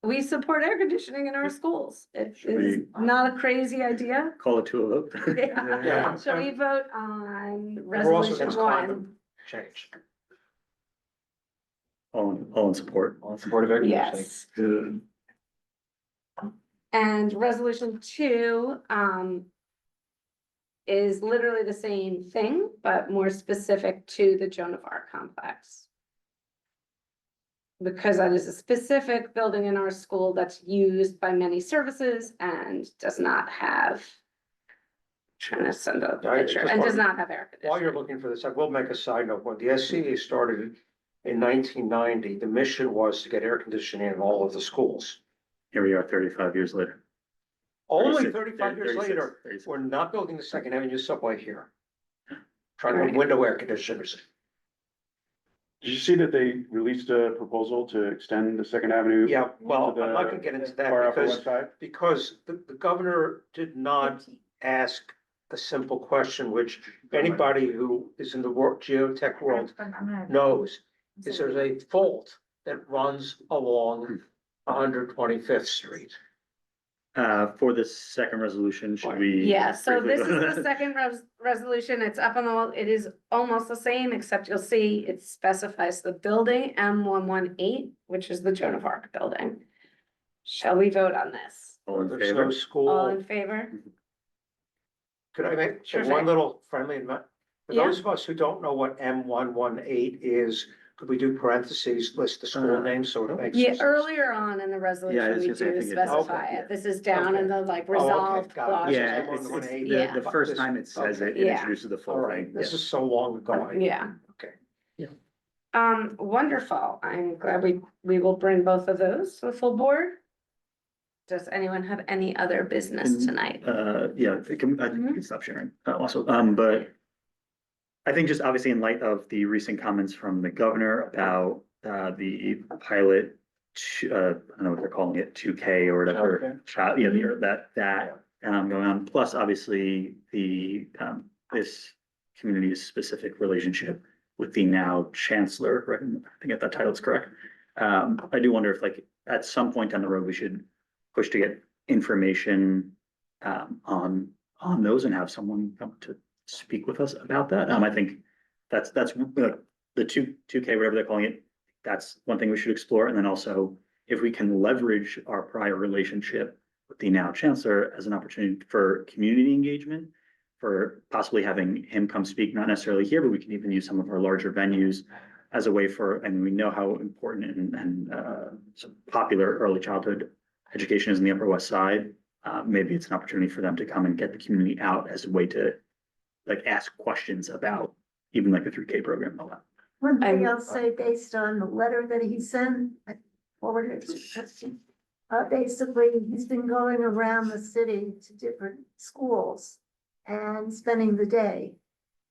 We support air conditioning in our schools. It Should is we- not a crazy idea. Call it to a vote. Yeah. Yeah. Shall we vote on We're also resolution against one? climate change. All in support. All in support of air conditioning. Yes. And resolution two, is literally the same thing, but more specific to the Joan of Arc complex. Because that is a specific building in our school that's used by many services and does not have. Trying to send a I picture, just and does wanna- not have air While you're conditioning. looking for this, I will make a side note. When the SCA started in 1990, the mission was to get air conditioning in all of the schools. Here we are 35 years later. Only 36, 35 years 36, later, 36. we're not building the Second Avenue subway here. Trying to put window air conditioners. Did you see that they released a proposal to extend the Second Avenue? Yeah, well, to I'm not the gonna get into Far that Upper West because, Side? because the governor did not ask a simple question, which anybody who is in the geotech world knows. Is there's a fault that runs along 125th Street. For the second resolution, should we? Yeah, so briefly this go- is the second resolution. It's up on the wall. It is almost the same, except you'll see it specifies the building M118, which is the Joan of Arc building. Shall we vote on this? All in There's favor? no All school. in favor? Could I make Sure one thing. little friendly amendment? For Yeah. those of us who don't know what M118 is, could we do parentheses, list the school names so it makes? Yeah, sense? earlier on in the Yeah, I resolution, was we gonna say, I do think it's- specify okay, it. This is down in the like Oh, okay, resolved got it. clause. Yeah, Clauses. it's Yeah. the first time it says it, it Yeah. introduces the All full right, thing. this is so long ago. Yeah. Okay. Wonderful. I'm glad we will bring both of those to the full board. Does anyone have any other business Can- tonight? Yeah, I think we can stop sharing, also, but I think just obviously in light of the recent comments from the governor about the pilot, I don't know what they're calling it, 2K or whatever. Yeah, that going on, plus obviously this community's specific relationship with the now chancellor, right? I think that title is correct. I do wonder if like at some point down the road, we should push to get information on those and have someone come to speak with us about that. I think that's the 2K, whatever they're calling it. That's one thing we should explore. And then also if we can leverage our prior relationship with the now chancellor as an opportunity for community engagement, for possibly having him come speak, not necessarily here, but we can even use some of our larger venues as a way for, and we know how important and so popular early childhood education is in the Upper West Side. Maybe it's an opportunity for them to come and get the community out as a way to like ask questions about even like the 3K program and all that. One thing I'll say, based on the letter that he sent, I forwarded it to Christie. Basically, he's been going around the city to different schools and spending the day.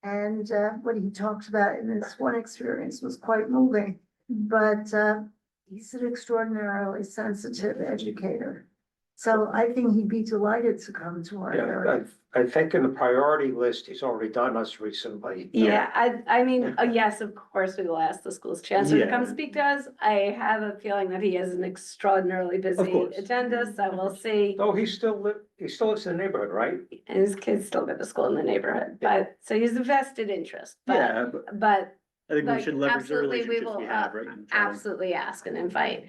And what he talked about in this one experience was quite moving, but he's an extraordinarily sensitive educator. So I think he'd be delighted to come to our Yeah, area. I think in the priority list, he's already done us recently. Yeah, I mean, yes, of course, we will ask the school's chancellor to come Yeah. speak to us. I have a feeling that he has an extraordinarily busy course. agenda, so we'll see. Oh, he still lives in the neighborhood, right? And his kids still go to school in the neighborhood, but, so he's a vested interest, but, Yeah, but I think we like, should leverage the absolutely, we relationships will, we have, right? and try to- absolutely ask and invite.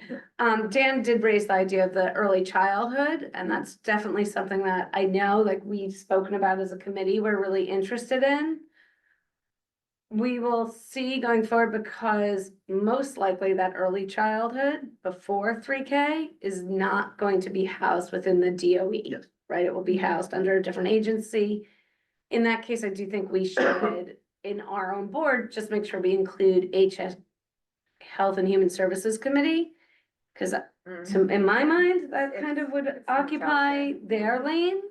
Dan did raise the idea of the early childhood, and that's definitely something that I know, like, we've spoken about as a committee, we're really interested in. We will see going forward, because most likely that early childhood before 3K is not going to be housed within the DOE. Yes. Right, it will be housed under a different agency. In that case, I do think we should, in our own board, just make sure we include HS Health and Human Services Committee. Cause in my mind, that kind of would It's occupy childcare. their lane.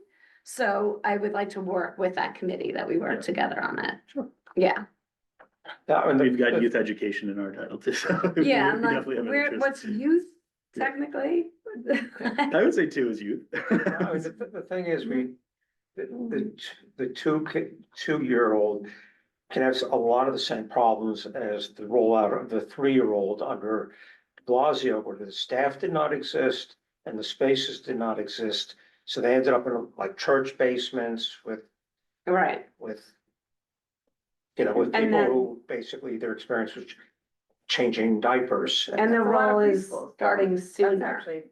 So I would like to work with that committee, that we work Yeah. together on it. Sure. Yeah, Yeah, and We've got youth education in our title too. so yeah, we I'm like, definitely have an where, interest. what's youth Yeah. technically? I would say 2 is youth. I mean, the thing is, the 2-year-old can have a lot of the same problems as the rollout of the 3-year-old under de Blasio, where the staff did not exist and the spaces did not exist. So they ended up in like church basements with, Right, with And people then- who basically their experience was changing diapers. and the That's a lot of role is preschools. starting That's sooner. actually,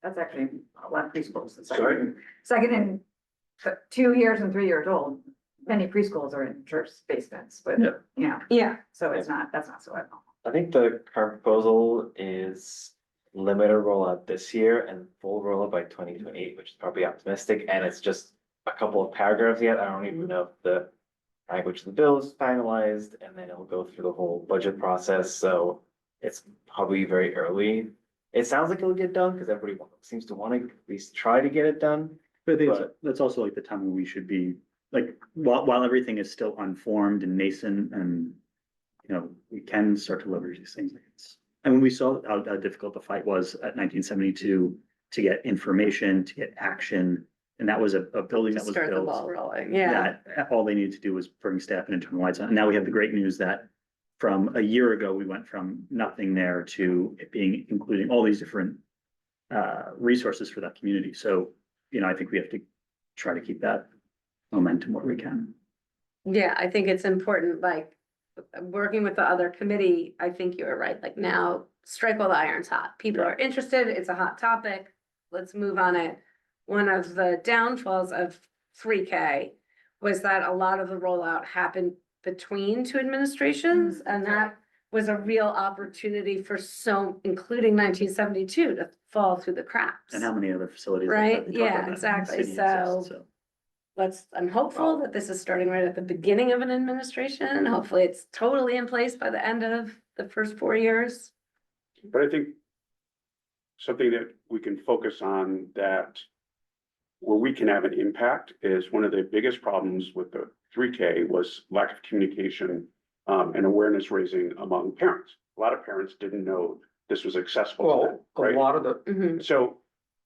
that's actually a lot of preschools. The Sorry? Second and 2 years and 3 years old, many preschools are in church basements, but, Yeah. you know, Yeah, so it's not, that's not so abnormal. I think the current proposal is limited rollout this year and full rollout by 2028, which is probably optimistic, and it's just a couple of paragraphs yet. I don't even know if the language of the bill is finalized, and then it'll go through the whole budget process, so it's probably very early. It sounds like it'll get done, because everybody seems to want to at least try to get it done. But I think But- that's also like the time when we should be, like, while everything is still unformed and nascent and, you know, we can start to leverage these things. And when we saw how difficult the fight was at 1972 to get information, to get action, and that was a building to that was start the built. ball rolling, yeah. That all they needed to do was bring staff and internalize it. And now we have the great news that from a year ago, we went from nothing there to it being, including all these different resources for that community. So, you know, I think we have to try to keep that momentum where we can. Yeah, I think it's important, like, working with the other committee, I think you were right, like now, strike while the iron's hot. People are interested, it's a hot topic, let's move on it. One of the downfalls of 3K was that a lot of the rollout happened between two administrations, and that was a real opportunity for including 1972, to fall through the cracks. And how many other facilities? like Right, that we talk yeah, about in the exactly. city So- exists, I'm hopeful that this is starting right at the beginning of an administration. Hopefully it's totally in place by the end of the first 4 years. But I think something that we can focus on that where we can have an impact is one of the biggest problems with the 3K was lack of communication and awareness raising among parents. a lot of parents didn't know this was accessible to them, Well, a right? lot of the, Mhm.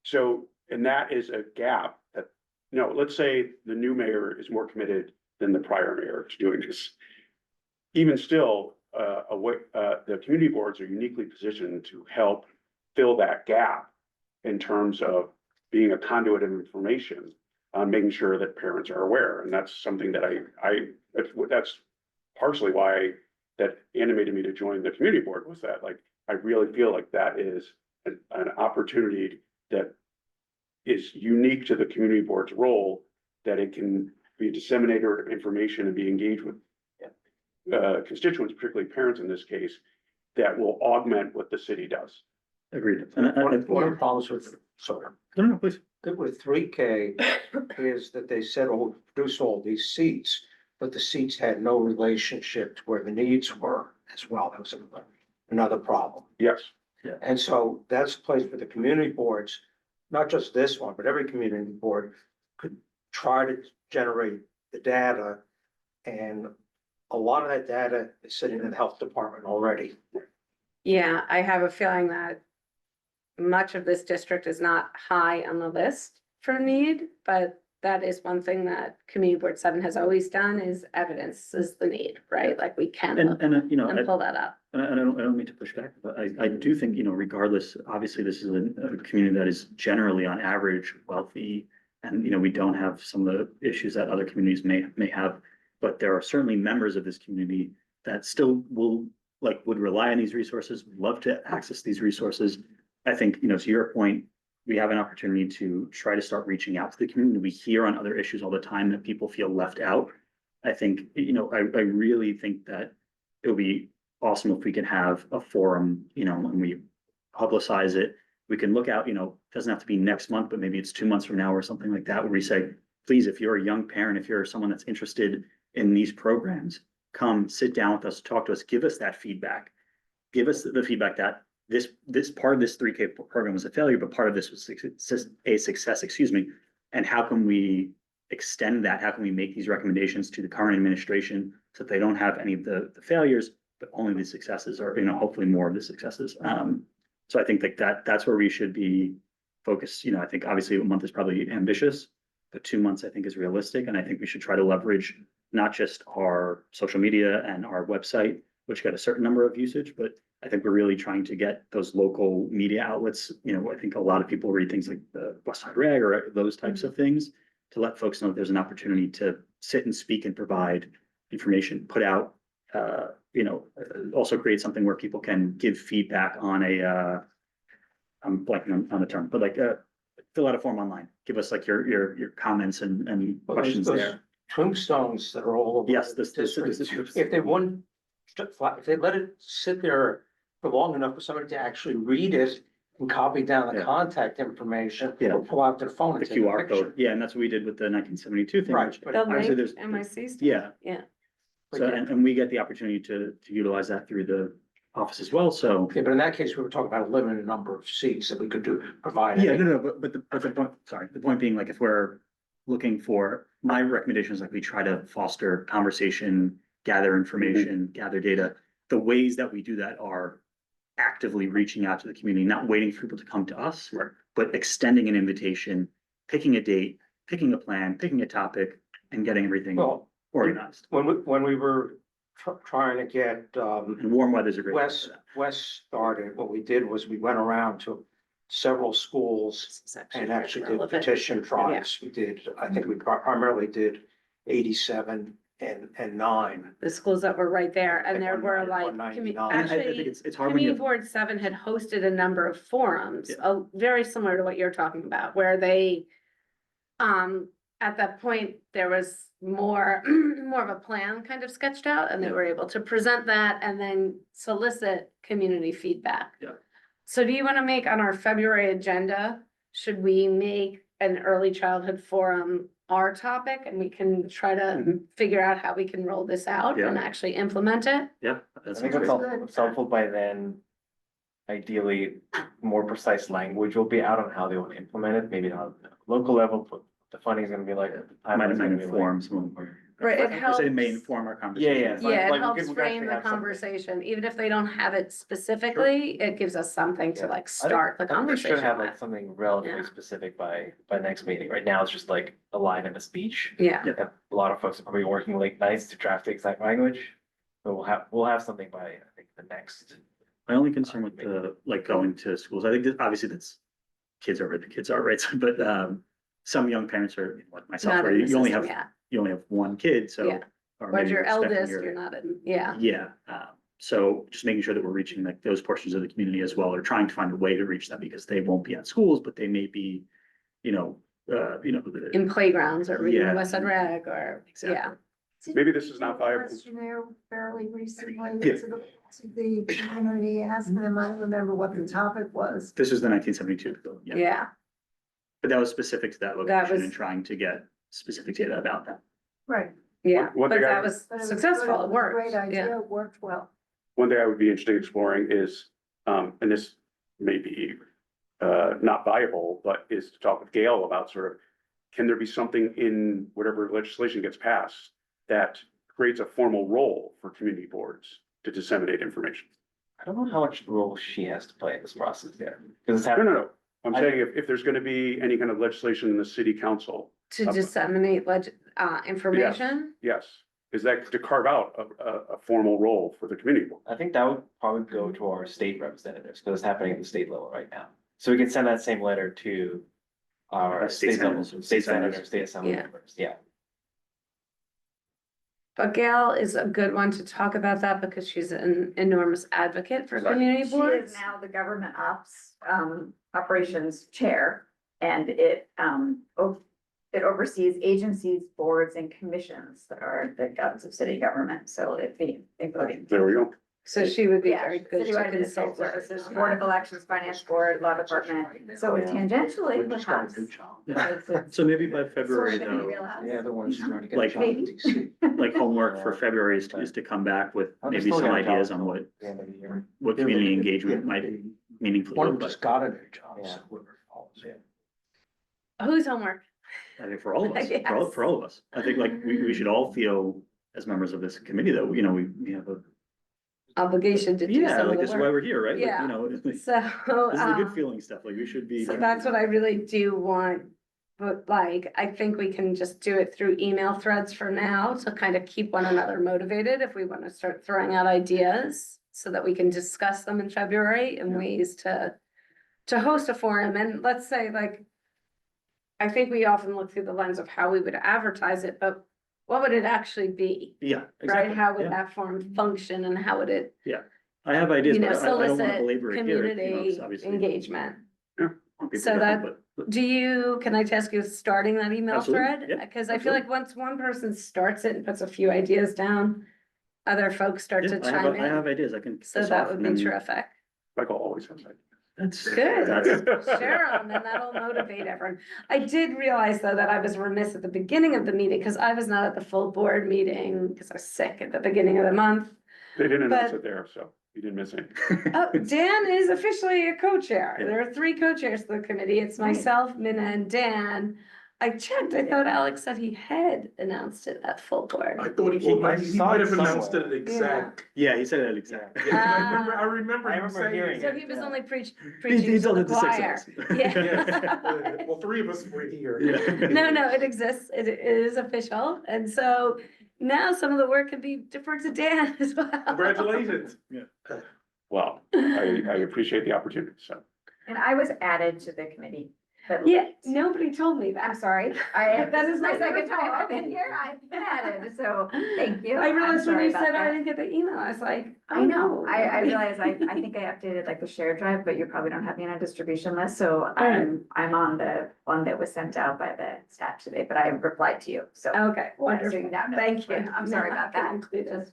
So, and that is a gap that, let's say the new mayor is more committed than the prior mayor to doing this. Even still, the community boards are uniquely positioned to help fill that gap in terms of being a conduit of information, making sure that parents are aware. And that's something that that's partially why that animated me to join the community board, was that, like, I really feel like that is an opportunity that is unique to the community board's role, that it can be a disseminator of information and be engaged with constituents, particularly parents in this case, that will augment what the city does. Agreed. one of the problems with, sorry, No, please. with 3K is that they said, oh, produce all these seats, but the seats had no relationship to where the needs were as well. That was another problem. Yes. And so that's a place for the community boards, not just this one, but every community board could try to generate the data. And a lot of that data is sitting in the health department already. Yeah, I have a feeling that much of this district is not high on the list for need, but that is one thing that Community Board 7 has always done, is evidence is the need, right? Like, we can look And, and pull that up. And I don't mean to push back, but I do think, regardless, obviously, this is a community that is generally on average wealthy. And, we don't have some of the issues that other communities may have, but there are certainly members of this community that still would rely on these resources, would love to access these resources. I think, to your point, we have an opportunity to try to start reaching out to the community. We hear on other issues all the time that people feel left out. I think, I really think that it would be awesome if we can have a forum, when we publicize it, we can look out, doesn't have to be next month, but maybe it's 2 months from now or something like that, where we say, please, if you're a young parent, if you're someone that's interested in these programs, come sit down with us, talk to us, give us that feedback. Give us the feedback that this part of this 3K program was a failure, but part of this was a success, and how can we extend that? How can we make these recommendations to the current administration so that they don't have any of the failures, but only the successes, or, hopefully more of the successes. So I think that's where we should be focused. I think obviously a month is probably ambitious, but 2 months I think is realistic. And I think we should try to leverage not just our social media and our website, which got a certain number of usage, but I think we're really trying to get those local media outlets. I think a lot of people read things like the West Side Rag or those types of things, to let folks know there's an opportunity to sit and speak and provide information, put out, also create something where people can give feedback on I'm blanking on the term, but fill out a form online, give us your comments and questions Those there. tombstones that are all over. Yes, the this district. If they wouldn't, if they let it sit there for long enough for somebody to actually read it and copy down the Yeah. contact information, Yeah. or pull out their phone The and take a QR picture. code, yeah, and that's what we did with the 1972 thing. Right, which but The obviously link, there's- MIC stuff? Yeah. Yeah. But So, yeah. and we get the opportunity to utilize that through the office as well, so. Okay, but in that case, we were talking about a limited number of seats that we could provide. Yeah, no, but the point, sorry, the point being, like, if we're looking for, my recommendation is, like, we try to foster conversation, gather information, gather data. The ways that we do that are actively reaching out to the community, not waiting for people to come to us, but extending an invitation, picking a date, picking a plan, picking a topic, and getting everything Well, organized. when we were trying to get, And warm weather's a great. time for that. West started, what we did was we went around to several schools and actually did petition drives. We did, I think we primarily did 87 and 9. The schools that were right there, and there were like, 199. And I think actually, it's hard when Community you, Board 7 had hosted a number of forums, very similar to what you're talking about, where they, at that point, there was more of a plan kind of sketched out, and they were able to present that and then solicit community feedback. Yeah. So do you want to make on our February agenda, should we make an early childhood forum our topic, and we can try to figure out how we can roll this out Yeah. and actually implement it? yeah. I That's think great. it's helpful by then. Ideally, more precise language will be out on how they want to implement it, maybe not at the local level, but the funding is gonna be like. the Might timeline's gonna be like. inform some of them. Right, it I say may helps. inform our conversation. Yeah, yeah. Yeah, Like, it we helps could frame actually the have something. conversation, even if they don't have it specifically, it gives us something to Yeah. like start the I think we conversation should have like with. something relatively Yeah. specific by next meeting. Right now, it's just like a line in a speech. Yeah, A lot of folks are probably working late nights to draft the exact language. But we'll have something by, I think, the next. My only concern with the, like, going to schools, I think that obviously that's, kids are where the kids are, right? So, but, some young parents are, like myself, not where in the you only system, have, yeah. you only have one kid, so. Yeah. Or Or maybe your expecting eldest, your- you're not in, yeah. Yeah, so just making sure that we're reaching like those portions of the community as well, or trying to find a way to reach them, because they won't be at schools, but they may be, you know, the- In playgrounds or reading Yeah. West Side Reg or, yeah. Exactly. Maybe this is not viable. Questionnaire fairly recently Yeah. to the community, asking them, I don't remember what the topic was. This was the 1972 bill, yeah, Yeah, but that was specific to that That location was- and trying to get specific data about that. Right. yeah, One but thing I- that was But it was successful, good, it was a worked, Great yeah. idea, it worked well. One thing I would be interested in exploring is, and this may be not viable, but is to talk with Gail about sort of, can there be something in whatever legislation gets passed that creates a formal role for community boards to disseminate information? I don't know how much role she has to play in this process yet. Because it's No, happening. no, no. I'm saying if there's gonna be any kind of legislation in the city council, To disseminate information. yes, is that to carve out a formal role for the community board? I think that would probably go to our state representatives, because it's happening at the state level right now. So we can send that same letter to our State state level, senators. state senators, state assembly Yeah. members, yeah. But Gail is a good one to talk about that because she's an enormous advocate for Right. community She boards. is now the government ops, operations chair, and it oversees agencies, boards, and commissions that are the guts of city government, so it'd be including. There we go. So she would be Yeah, very good to citywide consult administrative with. services, board of elections, finance board, law department, so tangentially, perhaps. Yeah. it's- it's So maybe by sort February of in the though, wheelhouse. Yeah, the ones trying to get. Like- a job in DC. like homework for February is to come back with I'm maybe still some gonna tell ideas them on what, the end of the year. what community engagement might meaningfully One look just like. got a new job. Yeah. so whoever follows it. Who's homework? I think for all of us, Yes. for all of us. I think like we should all feel as members of this committee that, you know, we have a, Obligation to do yeah, some like of this the is why work. we're here, right? Like, Yeah. you know, this is So, the good feeling stuff. Like we should be. so that's what I really do want. But like, I think we can just do it through email threads for now to kind of keep one another motivated if we want to start throwing out ideas. So that we can discuss them in February and ways to host a forum. And let's say like, I think we often look through the lens of how we would advertise it, but what would it actually be? Yeah, Right? exactly. How would Yeah. that forum function and how would it, I have ideas, you know, but I don't want to solicit belabor it here. You know, it's community obviously. engagement? want people So to that- know, but- Do you, can I ask you starting that email Absolutely, thread? yeah, Cause I feel like once one person starts it and puts a few ideas down, other folks start Yeah, to I have, chime I have in. ideas. I can. kick So this that off would and be then- terrific. Michael always has that. That's Good. That's, Share them and that'll motivate everyone. I did realize though that I was remiss at the beginning of the meeting because I was not at the full board meeting because I was sick at the beginning of the month. They didn't announce But- it there, so you didn't miss anything. Oh, Dan is officially a co-chair. Yeah. There are 3 co-chairs to the committee. It's myself, Minna and Dan. I checked. I thought Alex said he had announced it at full board. I thought he I saw might it have announced somewhere. it exact. yeah, he said that exactly. Yeah, 'cause Ah. I remember I him remember saying hearing it. So he was only He preaching to told the it to 6 of choir. us. Yeah. Well, 3 of us were here. Yeah. No, it exists. It is official. And so now some of the work can be deferred to Dan as well. Congratulations. Well, I appreciate the opportunity, so. And I was added to the committee. but Yeah, late. nobody told me I'm that. sorry, That is my my second second time I've time. been here, I've been added, so thank you. I I'm realized when sorry you about said I that. didn't get the email, I was like, I know, oh. I realized I think I updated like the shared drive, but you probably don't have me on a distribution list, so Alright. I'm on the one that was sent out by the staff today, but I replied to you, so. Okay, So wonderful. you now know, Thank you. but I'm sorry No, about I that. included.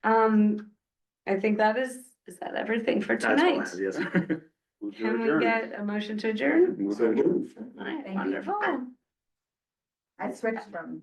I think is that everything for That's all I tonight? have, yes. Move to Can we adjourn. get a motion to adjourn? Move to adjourn. All right, Thank you. wonderful. I switched from